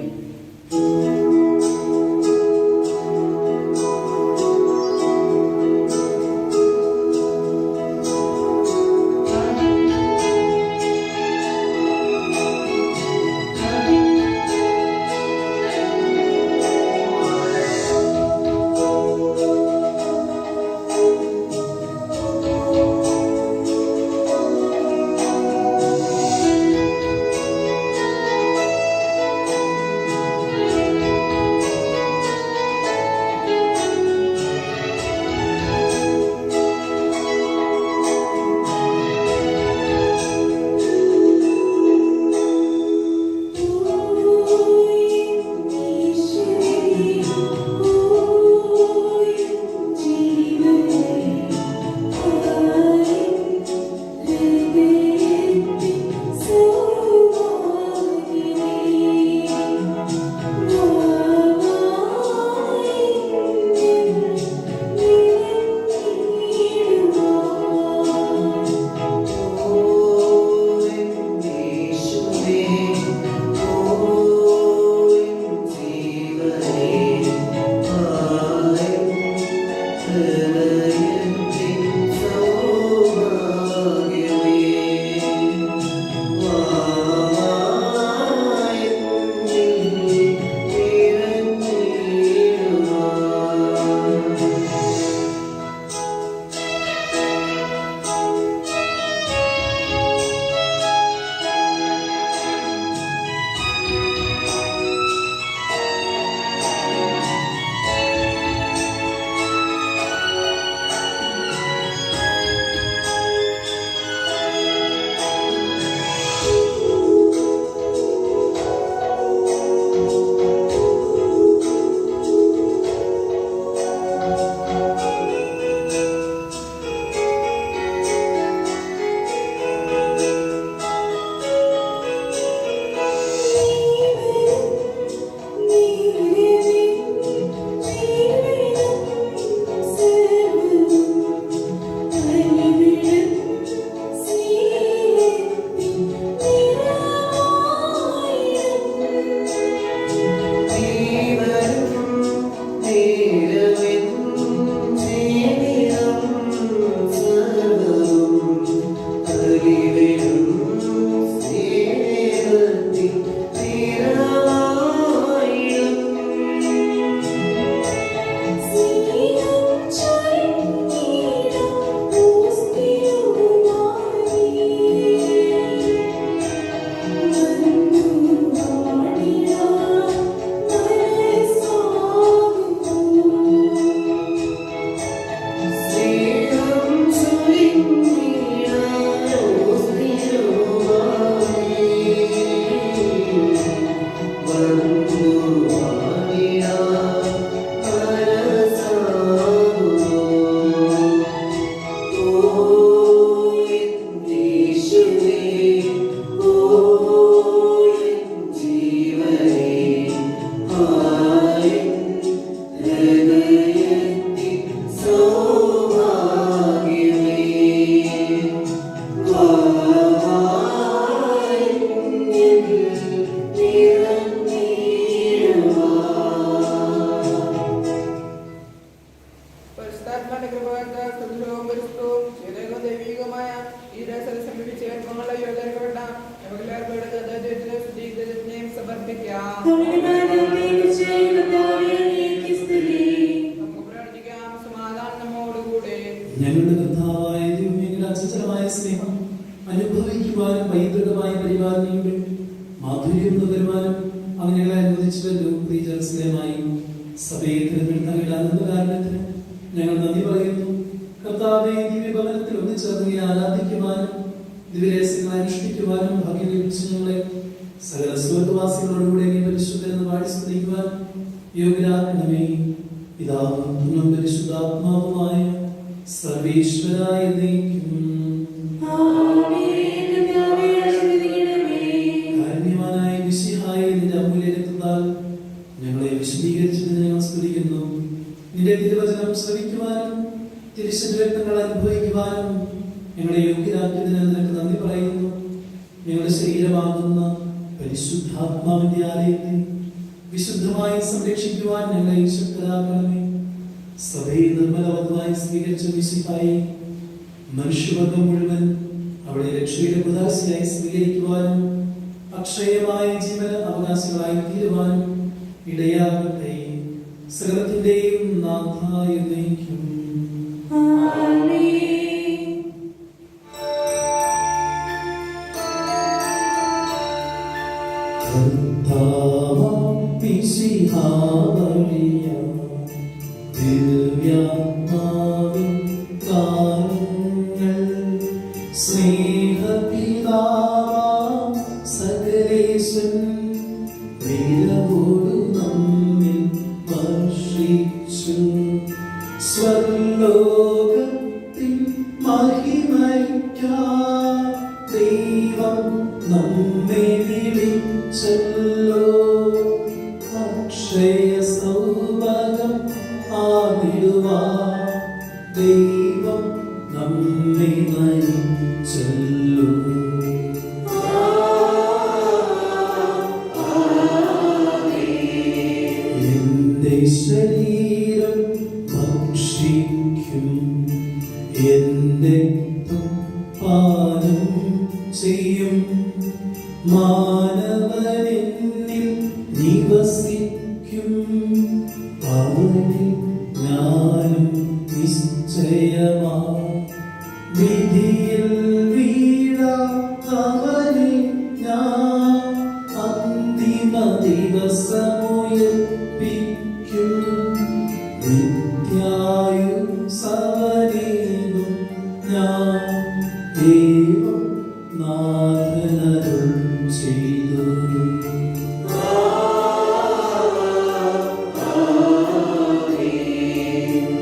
ഞങ്ങളുടെ കർത്താവായ ദൈവമേ, അചഞ്ചലമായ സ്നേഹം അനുഭവിക്കുവാനും പൈതൃകമായ പരിപാലനയുടെ മാധുര്യം നുകരുവാനും അങ്ങനെകളെ അനുവദിച്ചുവല്ലോ. പ്രിയജനസ്നേഹമായി സഭയെ തിരഞ്ഞെടുത്ത ആനന്ദകാരണത്തിന് ഞങ്ങൾ നന്ദി പറയുന്നു. കർത്താവെ, ദിവ്യഭവനത്തിൽ ഒന്നിച്ചേർന്ന് ആരാധിക്കുവാനും ദിവ്യരഹസ്യങ്ങൾ അനുഷ്ഠിക്കുവാനും ഭാഗ്യം ലഭിച്ചു ഞങ്ങളെ സകല സ്വർഗ്ഗവാസികളോടുകൂടെ പരിശുദ്ധരെന്ന് പാടി സ്തുതിക്കുവാൻ യോഗ്യരാക്കണമേ. പിതാവും പുത്രനും പരിശുദ്ധാത്മാവുമായ സർവേശ്വരായ നീക്കും കാരുണ്യവാനായ മിശിഹായ നിന്റെ അമൂല്യ രക്തത്താൽ ഞങ്ങളെ വിശദീകരിച്ചതിന് ഞങ്ങൾ സ്തുതിക്കുന്നു. നിന്റെ തിരുവചനം ശ്രവിക്കുവാനും തിരുശരീരങ്ങൾ അനുഭവിക്കുവാനും ഞങ്ങളെ യോഗ്യരാക്കിയതിന് നിനക്ക് നന്ദി പറയുന്നു. ഞങ്ങളുടെ ശരീരമാകുന്ന പരിശുദ്ധാത്മാവിന്റെ ആലയത്തെ വിശുദ്ധമായി സംരക്ഷിക്കുവാൻ ഞങ്ങളെ ശക്തരാക്കണമേ. സഭയെ നിർമ്മലവധമായി സ്വീകരിച്ച മിശിഹായെ മനുഷ്യവർഗം മുഴുവൻ അവിടെ രക്ഷയുടെ പ്രദാസിയായി സ്വീകരിക്കുവാനും അക്ഷയമായ ജീവന അവകാശികളായി തീരുവാനും ഇടയാകട്ടെ. സകലത്തിന്റെയും നാഥായ നീക്കും. സ്വർലോകത്തിൻ മഹിമയ്ക്കായി ദൈവം നമ്മെ വിളിച്ചല്ലോ. അക്ഷയ സൗഭാഗ്യം ആദിടുവാൻ ദൈവം നമ്മെ നയിച്ചല്ലോ. എന്റെ ശരീരം ഭക്ഷിക്കും, എന്റെ പാനം ചെയ്യും, മാനവനെന്നിൽ നിവസിക്കും, അവനിൽ ഞാനും നിശ്ചയമാ. വിധിയിൽ വീഴാത്തവനെ ഞാൻ അന്തിമ ദിവസമുയർപ്പിക്കും. നിത്യായുസ്സവനേകും ഞാൻ ദൈവം നാഥനരുൾ ചെയ്തു.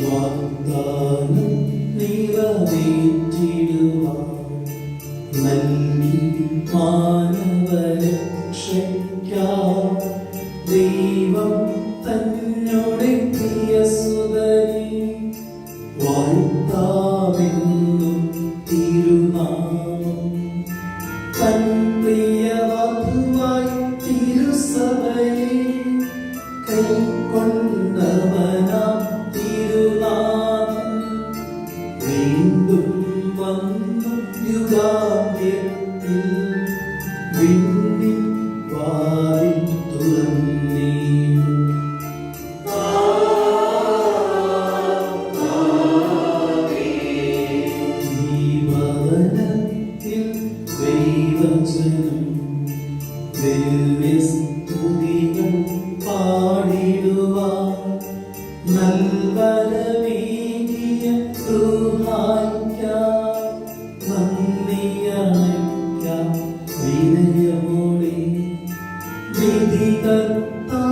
വാഗ്ദാനം നിറവേറ്റിടുവാൻ നൽകി മാനവരക്ഷയ്ക്കായി ദൈവം തന്നോടെ പ്രിയസുതനെ വാഴ്ത്താമെന്നും തിരുനാമം. തൻ പ്രിയവധുവായി തിരുസഭയെ കൈക്കൊണ്ടവനാം തിരുനാഥൻ വീണ്ടും വന്നു യുഗാന്ത്യത്തിൽ വിണ്ണിൻ വാതിൽ തുറന്നീടും. ജീവവനത്തിൽ ദൈവജനം ദിവ്യസ്തുതികൾ പാടിടുവാൻ നൽവരമേകിയ ദുഹായിക്കാൻ നന്ദിയണയ്ക്കാം വിനയമോടെ. വിധികർത്താവാം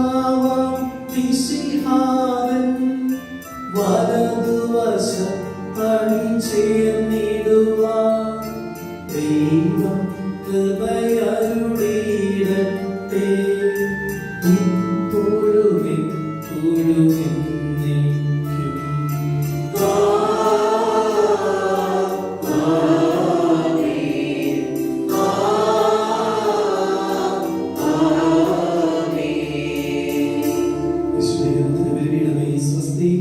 മിശിഹായൻ വലതുവശം അണിചേർന്നിടുവാൻ ദൈവം കൃപയരുളിയിടട്ടെ. ഇപ്പോഴും എപ്പോഴും എന്നേക്കും. യേശുവിന്റെ തിരുവരുവിടമേ സ്വസ്തി.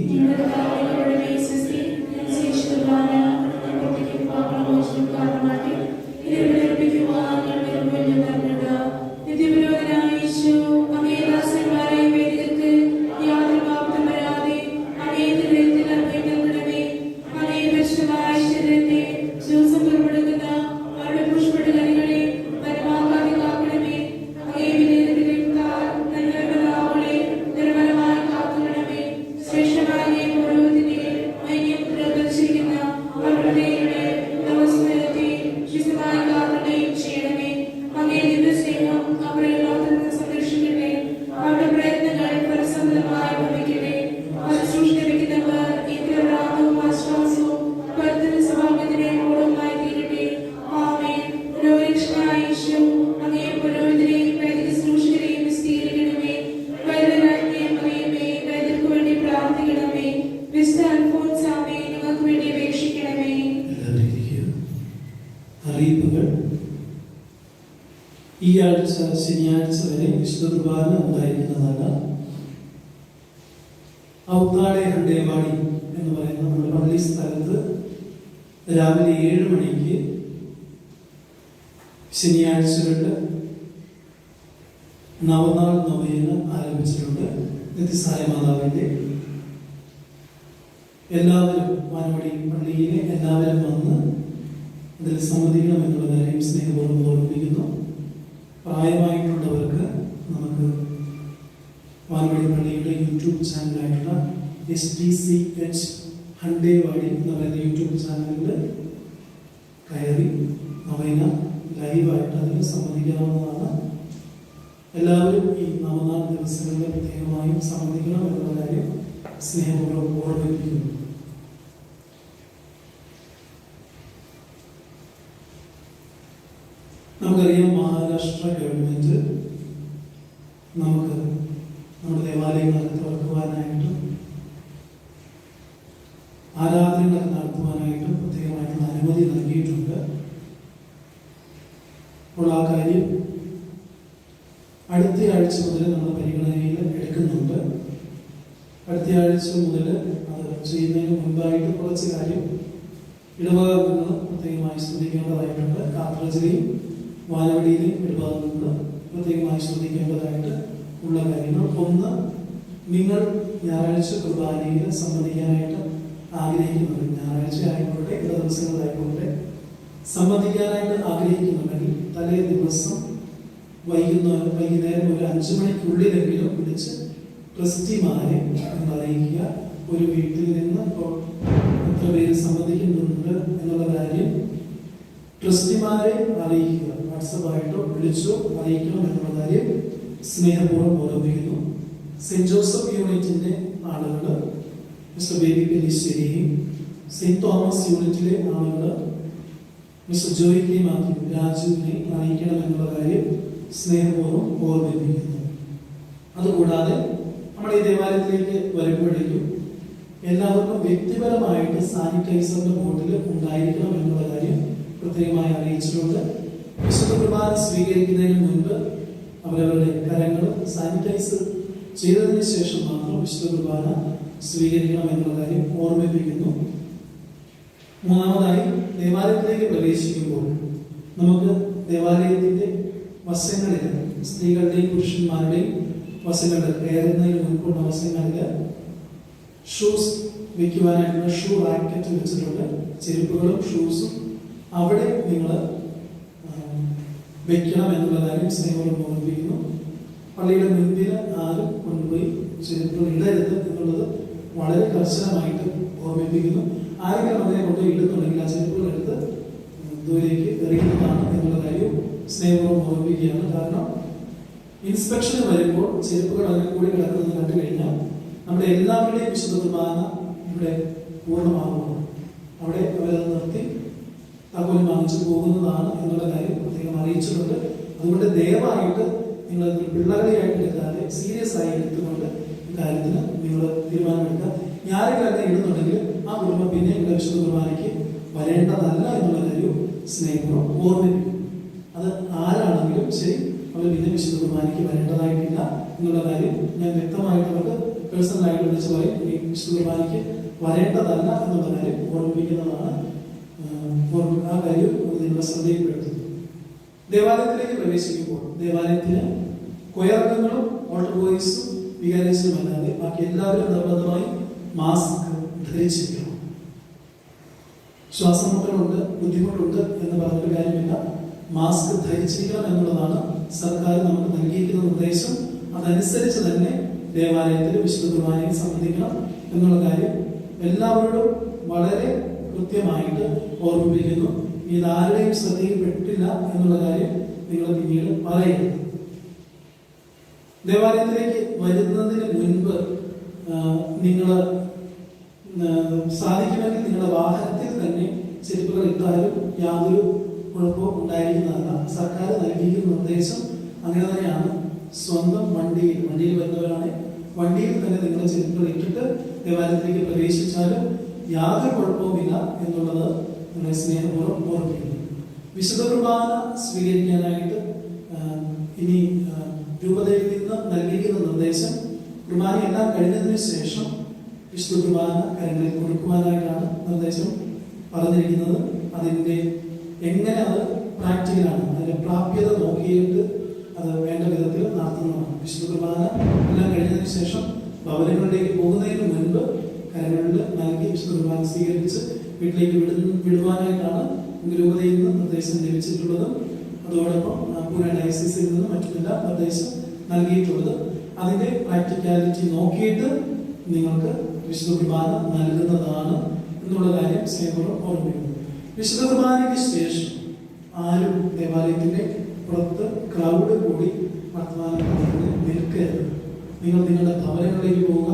കാരണമാക്കി ഈ ആഴ്ച ശനിയാഴ്ച വരെ വിശുദ്ധ കുർബാന ഉണ്ടായിരിക്കുന്നതല്ല. ഔത്താടെ ഹണ്ടേവാടി എന്ന് പറയുന്ന നമ്മുടെ പള്ളി സ്ഥലത്ത് രാവിലെ 7 മണിക്ക് ശനിയാഴ്ചകളിൽ നവനാൾ നൊവേന ആരംഭിച്ചിട്ടുണ്ട്. നിത്യസായ മാതാവിന്റെ എല്ലാവരും വാനവടി പള്ളിയിലെ എല്ലാവരും വന്ന് അതിൽ സംബന്ധിക്കണം എന്നുള്ള കാര്യം സ്നേഹപൂർവ്വം ഓർമ്മിപ്പിക്കുന്നു. പ്രായമായിട്ടുള്ളവർക്ക് നമുക്ക് വാനവടി പള്ളിയുടെ യൂട്യൂബ് ചാനലായിട്ടുള്ള SDCH ഹണ്ടേവാടി എന്ന് പറയുന്ന യൂട്യൂബ് ചാനലിൽ കയറി നൊവേന ലൈവായിട്ട് അതിന് സംബന്ധിക്കാവുന്നതാണ്. എല്ലാവരും ഈ നവനാൾ ദിവസങ്ങളിൽ പ്രത്യേകമായും സംബന്ധിക്കണം എന്നുള്ള കാര്യം സ്നേഹപൂർവ്വം ഓർമ്മിപ്പിക്കുന്നു. നമുക്കറിയാം, മഹാരാഷ്ട്ര ഗവൺമെന്റ് നമുക്ക് നമ്മുടെ ദേവാലയങ്ങളൊക്കെ തുറക്കുവാനായിട്ടും ആരാധനകളൊക്കെ നടത്തുവാനായിട്ടും പ്രത്യേകമായിട്ടുള്ള അനുമതി നൽകിയിട്ടുണ്ട്. അപ്പോൾ ആ കാര്യം അടുത്ത ആഴ്ച മുതൽ നമ്മൾ പരിഗണനയിൽ എടുക്കുന്നുണ്ട്. അടുത്ത ആഴ്ച മുതൽ അത് ചെയ്യുന്നതിന് മുൻപായിട്ട് കുറച്ച് കാര്യം ഇടവകങ്ങൾ പ്രത്യേകമായി ശ്രദ്ധിക്കേണ്ടതായിട്ടുണ്ട്. കാത്രജിലെയും വാനവടിയിലെയും ഇടവകങ്ങൾ പ്രത്യേകമായി ശ്രദ്ധിക്കേണ്ടതായിട്ട് ഉള്ള കാര്യങ്ങൾ. ഒന്ന്, നിങ്ങൾ ഞായറാഴ്ച കുർബാനയിൽ സംബന്ധിക്കാനായിട്ട് ആഗ്രഹിക്കുന്നുണ്ട്. ഞായറാഴ്ച ആയിക്കോട്ടെ, എല്ലാ ദിവസങ്ങളായിക്കോട്ടെ, സംബന്ധിക്കാനായിട്ട് ആഗ്രഹിക്കുന്നുണ്ടെങ്കിൽ തലേ ദിവസം വൈകുന്നേരം ഒരു 5 മണിക്കുള്ളിലെങ്കിലും വിളിച്ച് ട്രസ്റ്റിമാരെ അറിയിക്കുക. ഒരു വീട്ടിൽ നിന്ന് ഇപ്പോൾ എത്ര പേര് സംബന്ധിക്കുന്നുണ്ട് എന്നുള്ള കാര്യം ട്രസ്റ്റിമാരെ അറിയിക്കുക. വാട്സപ്പായിട്ടോ വിളിച്ചോ അറിയിക്കണം എന്നുള്ള കാര്യം സ്നേഹപൂർവ്വം ഓർമ്മിപ്പിക്കുന്നു. സെന്റ് ജോസഫ് യൂണിറ്റിന്റെ ആളുകൾ മിസ്റ്റർ ബേബി പെലിശ്ശേരിയും, സെന്റ് തോമസ് യൂണിറ്റിലെ ആളുകൾ മിസ്റ്റർ ജോയി കെ മാത്യു രാജുവിനെ അറിയിക്കണം എന്നുള്ള കാര്യം സ്നേഹപൂർവ്വം ഓർമ്മിപ്പിക്കുന്നു. അതുകൂടാതെ നമ്മുടെ ഈ ദേവാലയത്തിലേക്ക് വരുമ്പോഴേക്കും എല്ലാവർക്കും വ്യക്തിപരമായിട്ട് സാനിറ്റൈസറിന്റെ ബോട്ടിൽ ഉണ്ടായിരിക്കണം എന്നുള്ള കാര്യം പ്രത്യേകമായി അറിയിച്ചിട്ടുണ്ട്. വിശുദ്ധ കുർബാന സ്വീകരിക്കുന്നതിന് മുൻപ് അവരവരുടെ കരങ്ങൾ സാനിറ്റൈസ് ചെയ്തതിന് ശേഷം മാത്രം വിശുദ്ധ കുർബാന സ്വീകരിക്കണം എന്നുള്ള കാര്യം ഓർമ്മിപ്പിക്കുന്നു. മൂന്നാമതായി, ദേവാലയത്തിലേക്ക് പ്രവേശിക്കുമ്പോൾ നമുക്ക് ദേവാലയത്തിന്റെ വശങ്ങളിൽ, സ്ത്രീകളുടെയും പുരുഷന്മാരുടെയും വശങ്ങളിൽ, കയറുന്നതിന് മുൻപുള്ള വശങ്ങളിൽ ഷൂസ് വെക്കുവാനായിട്ടുള്ള ഷൂ റാക്കറ്റ് വെച്ചിട്ടുണ്ട്. ചെരുപ്പുകളും ഷൂസും അവിടെ നിങ്ങൾ വെക്കണം എന്നുള്ള കാര്യം സ്നേഹപൂർവ്വം ഓർമ്മിപ്പിക്കുന്നു. പള്ളിയുടെ മുൻപിൽ ആരും കൊണ്ടുപോയി ചെരുപ്പുകൾ ഇടരുത് എന്നുള്ളത് വളരെ കർശനമായിട്ട് ഓർമ്മിപ്പിക്കുന്നു. ആരെങ്കിലും അങ്ങനെ കൊണ്ടുപോയി ഇടുന്നുണ്ടെങ്കിൽ ആ ചെരുപ്പുകൾ എടുത്ത് ദൂരേക്ക് എറിയുന്നതാണ് എന്നുള്ള കാര്യം സ്നേഹപൂർവ്വം ഓർമ്മിപ്പിക്കുകയാണ്. കാരണം ഇൻസ്പെക്ഷന് വരുമ്പോൾ ചെരുപ്പുകൾ അതിനെ കൂടി കിടക്കുന്നത് കണ്ടു കഴിഞ്ഞാൽ നമ്മുടെ എല്ലാവരുടെയും വിശുദ്ധ കുർബാന ഇവിടെ പൂർണ്ണമാകുന്നു. അവിടെ അവരത് നിർത്തി താക്കോൽ വാങ്ങിച്ചു പോകുന്നതാണ് എന്നുള്ള കാര്യം പ്രത്യേകം അറിയിച്ചിട്ടുണ്ട്. അതുകൊണ്ട് ദയവായിട്ട് നിങ്ങൾ പിള്ളേരെയായിട്ട് എടുക്കാതെ സീരിയസ് ആയി എടുത്തുകൊണ്ട് കാര്യത്തിന് നിങ്ങൾ തീരുമാനമെടുക്കുക. ഞാരെങ്കിലും അങ്ങനെ ഇടുന്നുണ്ടെങ്കിൽ ആ കുടുംബം പിന്നെ ഇവിടെ വിശുദ്ധ കുർബാനയ്ക്ക് വരേണ്ടതല്ല എന്നുള്ള കാര്യം സ്നേഹപൂർവ്വം ഓർമ്മിപ്പിക്കും. അത് ആരാണെങ്കിലും ശരി, അവർ പിന്നെ വിശുദ്ധ കുർബാനയ്ക്ക് വരേണ്ടതായിട്ടില്ല എന്നുള്ള കാര്യം ഞാൻ വ്യക്തമായിട്ട് അവർക്ക് പേഴ്സണലായിട്ട് വിളിച്ച് പറയും. ഈ വിശുദ്ധ കുർബാനയ്ക്ക് വരേണ്ടതല്ല എന്നുള്ള കാര്യം ഓർമ്മിപ്പിക്കുന്നതാണ്. ആ കാര്യം നിങ്ങളുടെ ശ്രദ്ധയിൽപ്പെടുത്തുന്നു. ദേവാലയത്തിലേക്ക് പ്രവേശിക്കുമ്പോൾ ദേവാലയത്തിന് കൊയർക്കങ്ങളും ഓൾട്ടർ ബോയ്സും വികാരിസും അല്ലാതെ ബാക്കി എല്ലാവരും നിർബന്ധമായി മാസ്ക് ധരിച്ചിരിക്കണം. ശ്വാസമുട്ടലുണ്ട്, ബുദ്ധിമുട്ടുണ്ട് എന്ന് പറഞ്ഞിട്ട് കാര്യമില്ല. മാസ്ക് ധരിച്ചിരിക്കണം എന്നുള്ളതാണ് സർക്കാർ നമുക്ക് നൽകിയിരിക്കുന്ന നിർദ്ദേശം. അതനുസരിച്ച് തന്നെ ദേവാലയത്തിൽ വിശുദ്ധ കുർബാനയെ സംബന്ധിക്കണം എന്നുള്ള കാര്യം എല്ലാവരോടും വളരെ കൃത്യമായിട്ട് ഓർമ്മിപ്പിക്കുന്നു. ഇതാരുടെയും ശ്രദ്ധയിൽപ്പെട്ടില്ല എന്നുള്ള കാര്യം നിങ്ങൾ പിന്നീട് പറയരുത്. ദേവാലയത്തിലേക്ക് വരുന്നതിന് മുൻപ് നിങ്ങൾ സാധിക്കുമെങ്കിൽ നിങ്ങളുടെ വാഹനത്തിൽ തന്നെ ചെരുപ്പുകൾ ഇട്ടാലും യാതൊരു കുഴപ്പവും ഉണ്ടായിരിക്കുന്നതല്ല. സർക്കാർ നൽകിയിരിക്കുന്ന നിർദ്ദേശം അങ്ങനെ തന്നെയാണ്. സ്വന്തം വണ്ടിയിൽ വരുന്നവരാണ് വണ്ടിയിൽ തന്നെ നിങ്ങളുടെ ചെരുപ്പുകൾ ഇട്ടിട്ട് ദേവാലയത്തിലേക്ക് പ്രവേശിച്ചാലും യാതൊരു കുഴപ്പവുമില്ല എന്നുള്ളത് നിങ്ങളെ സ്നേഹപൂർവ്വം ഓർമ്മിക്കുന്നു. വിശുദ്ധ കുർബാന സ്വീകരിക്കാനായിട്ട് ഇനി രൂപതയിൽ നിന്ന് നൽകിയിരിക്കുന്ന നിർദ്ദേശം കുർബാന എല്ലാം കഴിഞ്ഞതിന് ശേഷം വിശുദ്ധ കുർബാന കരങ്ങളിൽ കൊടുക്കുവാനായിട്ടാണ് നിർദ്ദേശം പറഞ്ഞിരിക്കുന്നത്. അതിൻ്റെ എങ്ങനെ അത് പ്രാക്ടിക്കലാണ്, അതിൻ്റെ പ്രാപ്യത നോക്കിയിട്ട് അത് വേണ്ട വിധത്തിൽ നടത്തുന്നതാണ്. വിശുദ്ധ കുർബാന എല്ലാം കഴിഞ്ഞതിന് ശേഷം ഭവനങ്ങളിലേക്ക് പോകുന്നതിന് മുൻപ് കരങ്ങളിൽ നൽകി വിശുദ്ധ കുർബാന സ്വീകരിച്ച് വീട്ടിലേക്ക് വിടുവാനായിട്ടാണ് രൂപതയിൽ നിന്ന് നിർദ്ദേശം ലഭിച്ചിട്ടുള്ളത്. അതോടൊപ്പം പൂനെ ഡയസിസിൽ നിന്ന് മറ്റെല്ലാം നിർദ്ദേശം നൽകിയിട്ടുള്ളത്. അതിന്റെ പ്രാക്ടിക്കാലിറ്റി നോക്കിയിട്ട് നിങ്ങൾക്ക് വിശുദ്ധ കുർബാന നൽകുന്നതാണ് എന്നുള്ള കാര്യം സ്നേഹപൂർവ്വം ഓർമ്മിക്കുന്നു. വിശുദ്ധ കുർബാനയ്ക്ക് ശേഷം ആരും ദേവാലയത്തിന്റെ പുറത്ത് ക്രൗഡ് കൂടി വർത്തമാനത്തിന് നിൽക്കരുത്. നിങ്ങൾ നിങ്ങളുടെ ഭവനങ്ങളിലേക്ക് പോവുക.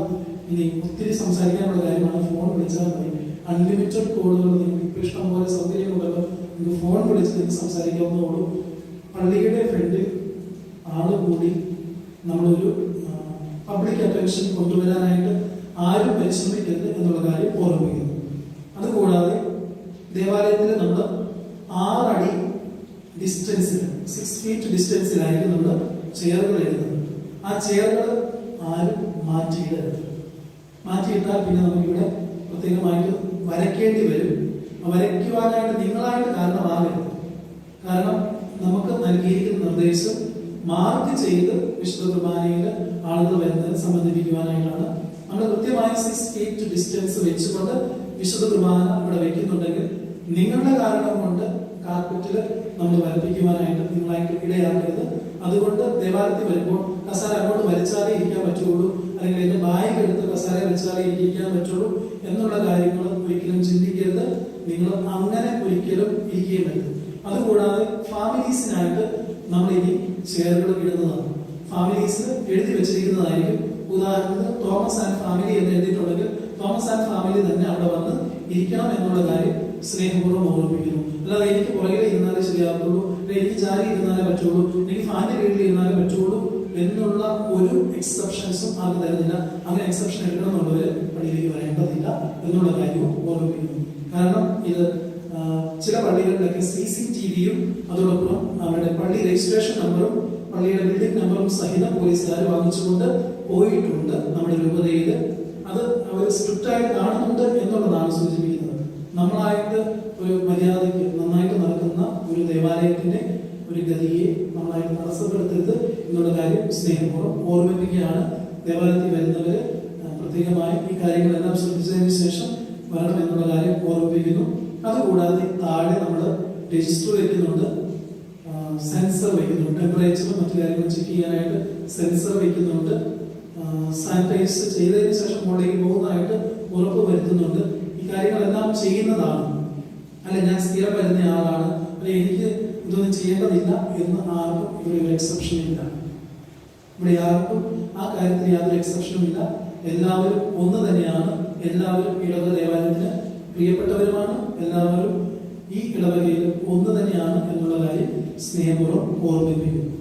ഇനി ഒത്തിരി സംസാരിക്കാനുള്ള കാര്യമാണ്. ഫോൺ വിളിച്ചാൽ മതി. അൺലിമിറ്റഡ് കോളുകൾ നിങ്ങൾക്ക് ഇപ്പോൾ ഇഷ്ടം പോലെ സൗകര്യങ്ങളുണ്ടല്ലോ. നിങ്ങൾക്ക് ഫോൺ വിളിച്ച് നിങ്ങൾക്ക് സംസാരിക്കാവുന്നതുള്ളൂ. പള്ളിയുടെ ഫ്രണ്ടിൽ ആള് കൂടി നമ്മളൊരു പബ്ലിക് അറ്റൻഷൻ കൊണ്ടുവരാനായിട്ട് ആരും പരിശ്രമിക്കരുത് എന്നുള്ള കാര്യം ഓർമ്മിക്കുന്നു. അതുകൂടാതെ ദേവാലയത്തിൽ നമ്മൾ 6 അടി ഡിസ്റ്റൻസിൽ 6 ഫീറ്റ് ഡിസ്റ്റൻസിലായിരിക്കും നമ്മൾ ചെയറുകൾ ഇടുന്നത്. ആ ചെയറുകൾ ആരും മാറ്റിയിടരുത്. മാറ്റിയിട്ടാൽ പിന്നെ നമുക്കിവിടെ പ്രത്യേകമായിട്ട് വരയ്ക്കേണ്ടി വരും. വരയ്ക്കുവാനായിട്ട് നിങ്ങളായിട്ട് കാരണമാകരുത്. കാരണം നമുക്ക് നൽകിയിരിക്കുന്ന നിർദ്ദേശം മാർക്ക് ചെയ്ത് വിശുദ്ധ കുർബാനയിൽ ആളുകൾ വരുന്നതിന് സംബന്ധിപ്പിക്കുവാനായിട്ടാണ്. നമ്മൾ കൃത്യമായി 6 ഫീറ്റ് ഡിസ്റ്റൻസ് വെച്ചുകൊണ്ട് വിശുദ്ധ കുർബാന ഇവിടെ വെക്കുന്നുണ്ടെങ്കിൽ നിങ്ങളുടെ കാരണം കൊണ്ട് കാർപ്പറ്റിൽ നമ്മൾ വരപ്പിക്കുവാനായിട്ട് നിങ്ങളായിട്ട് ഇടയാക്കരുത്. അതുകൊണ്ട് ദേവാലയത്തിൽ വരുമ്പോൾ കസാര അങ്ങോട്ട് വലിച്ചാലേ ഇരിക്കാൻ പറ്റുള്ളൂ, അല്ലെങ്കിൽ എന്റെ ബാഗ് എടുത്ത് കസാര വെച്ചാലേ ഇരിക്കാൻ പറ്റുള്ളൂ എന്നുള്ള കാര്യങ്ങൾ ഒരിക്കലും ചിന്തിക്കരുത്. നിങ്ങൾ അങ്ങനെ ഒരിക്കലും ഇരിക്കുകയും പറ്റും. അതുകൂടാതെ ഫാമിലീസിനായിട്ട് നമ്മൾ ഇനി ചെയറുകൾ ഇടുന്നതാണ്. ഫാമിലീസിന് എഴുതി വെച്ചിരിക്കുന്നതായിരിക്കും. ഉദാഹരണത്തിന് തോമസ് ആൻഡ് ഫാമിലി എന്ന് എഴുതിയിട്ടുണ്ടെങ്കിൽ തോമസ് ആൻഡ് ഫാമിലി തന്നെ അവിടെ വന്ന് ഇരിക്കണം എന്നുള്ള കാര്യം സ്നേഹപൂർവ്വം ഓർമ്മിപ്പിക്കുന്നു. അല്ലാതെ എനിക്ക് പുറകിൽ ഇരുന്നാലേ ശരിയാകുള്ളൂ, എനിക്ക് ചാരി ഇരുന്നാലേ പറ്റുള്ളൂ, എനിക്ക് ഫാനിന്റെ കീഴിൽ ഇരുന്നാലേ പറ്റുള്ളൂ എന്നുള്ള ഒരു എക്സെപ്ഷൻസും ആർക്കും തരുന്നില്ല. അങ്ങനെ എക്സെപ്ഷൻ എടുക്കണമെന്നുള്ളവര് പള്ളിയിലേക്ക് വരേണ്ടതില്ല എന്നുള്ള കാര്യവും ഓർമ്മിപ്പിക്കുന്നു. കാരണം ഇത് ചില പള്ളികളിലൊക്കെ CCTVയും അതോടൊപ്പം അവരുടെ പള്ളി രജിസ്ട്രേഷൻ നമ്പറും പള്ളിയുടെ ബിൽഡിംഗ് നമ്പറും സഹിതം പോലീസുകാർ വാങ്ങിച്ചുകൊണ്ട് പോയിട്ടുണ്ട് നമ്മുടെ രൂപതയിൽ. അത് അവർ സ്ട്രിക്റ്റ് ആയിട്ട് കാണുന്നുണ്ട് എന്നുള്ളതാണ് സൂചിപ്പിക്കുന്നത്. നമ്മളായിട്ട് ഒരു മര്യാദയ്ക്ക് നന്നായിട്ട് നടക്കുന്ന ഒരു ദേവാലയത്തിന്റെ ഒരു ഗതിയെ നമ്മളായിട്ട് തടസ്സപ്പെടുത്തരുത് എന്നുള്ള കാര്യം സ്നേഹപൂർവ്വം ഓർമ്മിപ്പിക്കുകയാണ്. ദേവാലയത്തിൽ വരുന്നവര് പ്രത്യേകമായി ഈ കാര്യങ്ങളെല്ലാം ശ്രദ്ധിച്ചതിന് ശേഷം വരണം എന്നുള്ള കാര്യം ഓർമ്മിപ്പിക്കുന്നു. അതുകൂടാതെ താഴെ നമ്മൾ രജിസ്റ്റർ വെക്കുന്നുണ്ട്, സെൻസർ വെക്കുന്നുണ്ട്, ടെമ്പറേച്ചറും മറ്റു കാര്യങ്ങളും ചെക്ക് ചെയ്യാനായിട്ട് സെൻസർ വെക്കുന്നുണ്ട്, സാനിറ്റൈസ് ചെയ്തതിന് ശേഷം മുകളിലേക്ക് പോകുന്നതായിട്ട് ഉറപ്പ് വരുത്തുന്നുണ്ട്. ഈ കാര്യങ്ങളെല്ലാം ചെയ്യുന്നതാണ്. അല്ല ഞാൻ സ്ഥിരം വരുന്ന ആളാണ്, അല്ലെ എനിക്ക് ഇതൊന്നും ചെയ്യേണ്ടതില്ല എന്ന് ആർക്കും ഇവിടെ ഒരു എക്സെപ്ഷൻ ഇല്ല. ഇവിടെ ആർക്കും ആ കാര്യത്തിൽ യാതൊരു എക്സെപ്ഷനും ഇല്ല. എല്ലാവരും ഒന്ന് തന്നെയാണ്. എല്ലാവരും ഇടവക ദേവാലയത്തിന് പ്രിയപ്പെട്ടവരുമാണ്. എല്ലാവരും ഈ ഇടവകയിൽ ഒന്ന് തന്നെയാണ് എന്നുള്ള കാര്യം സ്നേഹപൂർവ്വം ഓർമ്മിപ്പിക്കുന്നു.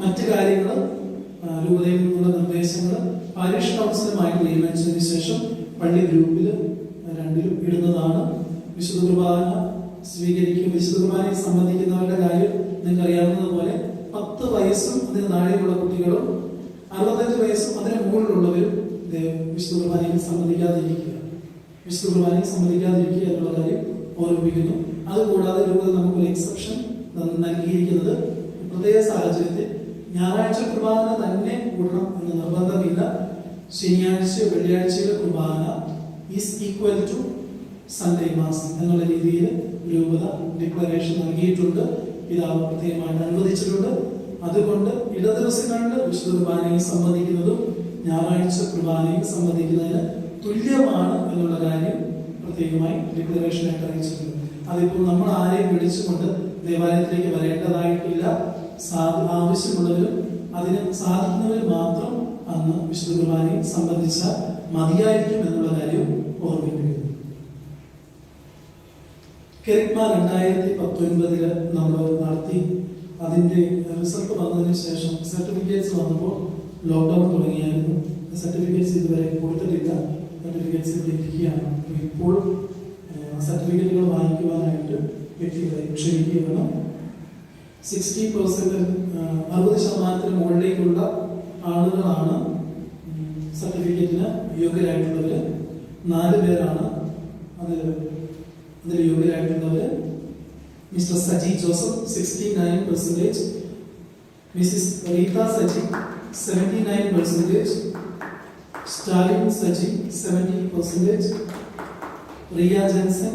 മറ്റു കാര്യങ്ങൾ രൂപതയിൽ നിന്നുള്ള നിർദ്ദേശങ്ങൾ പാരിഷ് കൗൺസിലുമായി തീരുമാനിച്ചതിന് ശേഷം പള്ളി ഗ്രൂപ്പിൽ 2ലും ഇടുന്നതാണ്. വിശുദ്ധ കുർബാന സ്വീകരിക്കും. വിശുദ്ധ കുർബാനയെ സംബന്ധിക്കുന്നവരുടെ കാര്യം നിങ്ങൾക്ക് അറിയാവുന്നതുപോലെ 10 വയസ്സും അതിന് താഴെയുള്ള കുട്ടികളും 65 വയസ്സും അതിന് മുകളിലുള്ളവരും വിശുദ്ധ കുർബാനയിൽ സംബന്ധിക്കാതിരിക്കുക. വിശുദ്ധ കുർബാനയിൽ സംബന്ധിക്കാതിരിക്കുക എന്നുള്ള കാര്യം ഓർമ്മിപ്പിക്കുന്നു. അതുകൂടാതെ രൂപത നമുക്കൊരു എക്സെപ്ഷൻ നൽകിയിരിക്കുന്നത് പ്രത്യേക സാഹചര്യത്തിൽ ഞായറാഴ്ച കുർബാന തന്നെ കൂടണം എന്ന് നിർബന്ധമില്ല. ശനിയാഴ്ച വെള്ളിയാഴ്ചയിലെ കുർബാന is equal to Sunday mass എന്നുള്ള രീതിയിൽ രൂപത ഡിക്ലറേഷൻ നൽകിയിട്ടുണ്ട്. പിതാവ് പ്രത്യേകമായിട്ട് അനുവദിച്ചിട്ടുണ്ട്. അതുകൊണ്ട് ഇടദിവസങ്ങളിൽ വിശുദ്ധ കുർബാനയെ സംബന്ധിക്കുന്നതും ഞായറാഴ്ച കുർബാനയെ സംബന്ധിക്കുന്നതിന് തുല്യമാണ് എന്നുള്ള കാര്യം പ്രത്യേകമായി ഡിക്ലറേഷനായിട്ട് അറിയിച്ചിട്ടുണ്ട്. അതിപ്പോൾ നമ്മൾ ആരെയും വിളിച്ചുകൊണ്ട് ദേവാലയത്തിലേക്ക് വരേണ്ടതായിട്ടില്ല. ആവശ്യമുള്ളവരും അതിന് സാധിക്കുന്നവരും മാത്രം അന്ന് വിശുദ്ധ കുർബാനയെ സംബന്ധിച്ചാൽ മതിയായിരിക്കും എന്നുള്ള കാര്യം ഓർമ്മിപ്പിക്കുന്നു. കെരിഗ്മ 2019 നമ്മൾ നടത്തി. അതിന്റെ റിസൾട്ട് വന്നതിന് ശേഷം സർട്ടിഫിക്കറ്റ്സ് വന്നപ്പോൾ ലോക്ക്ഡൌൺ തുടങ്ങിയായിരുന്നു. സർട്ടിഫിക്കറ്റ്സ് ഇതുവരെ കൊടുത്തിട്ടില്ല. സർട്ടിഫിക്കറ്റ്സ് ലഭിക്കുകയാണ്. ഇപ്പോൾ സർട്ടിഫിക്കറ്റുകൾ വാങ്ങിക്കുവാനായിട്ട് വ്യക്തികളെ ക്ഷണിക്കുകയാണ്. 60% മുകളിലേക്കുള്ള ആളുകളാണ് സർട്ടിഫിക്കറ്റിന് യോഗ്യരായിട്ടുള്ളവർ. 4 പേരാണ് അതിൽ യോഗ്യരായിട്ടുള്ളവർ. Mister Saji Joseph 69%, Mrs Reetha Saji 79%, Stalin Saji 70%, Riya Jenson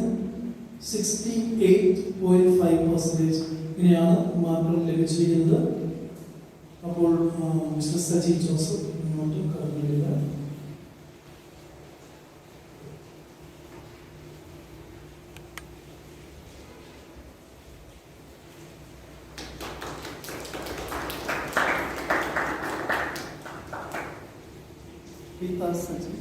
68.5%. ഇങ്ങനെയാണ് മാർക്കുകൾ ലഭിച്ചിരിക്കുന്നത്. അപ്പോൾ മിസ്റ്റർ സജി ജോസഫ് മുന്നോട്ട് കടന്നു വരിക. റീത സജി.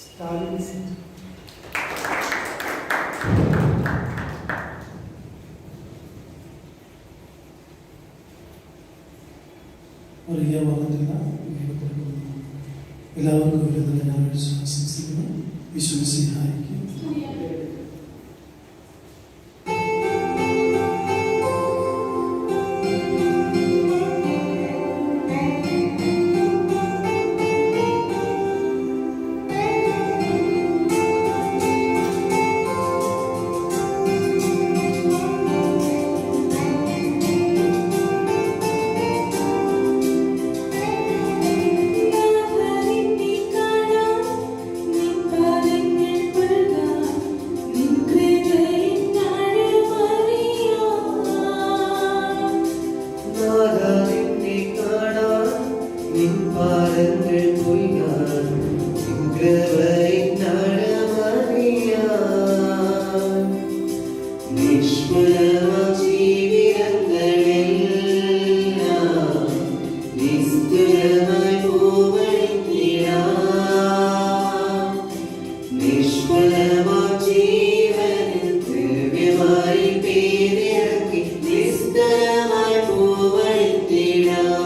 സ്റ്റാലിൻ സജി. റിയ വന്നിട്ടില്ല. എല്ലാവർക്കും ഒരു ഞാൻ ആശംസിക്കുന്നു. വിശ്വസിഹായിക്കും. നിസ്തുലമായി പൂവഴിത്തിടാം.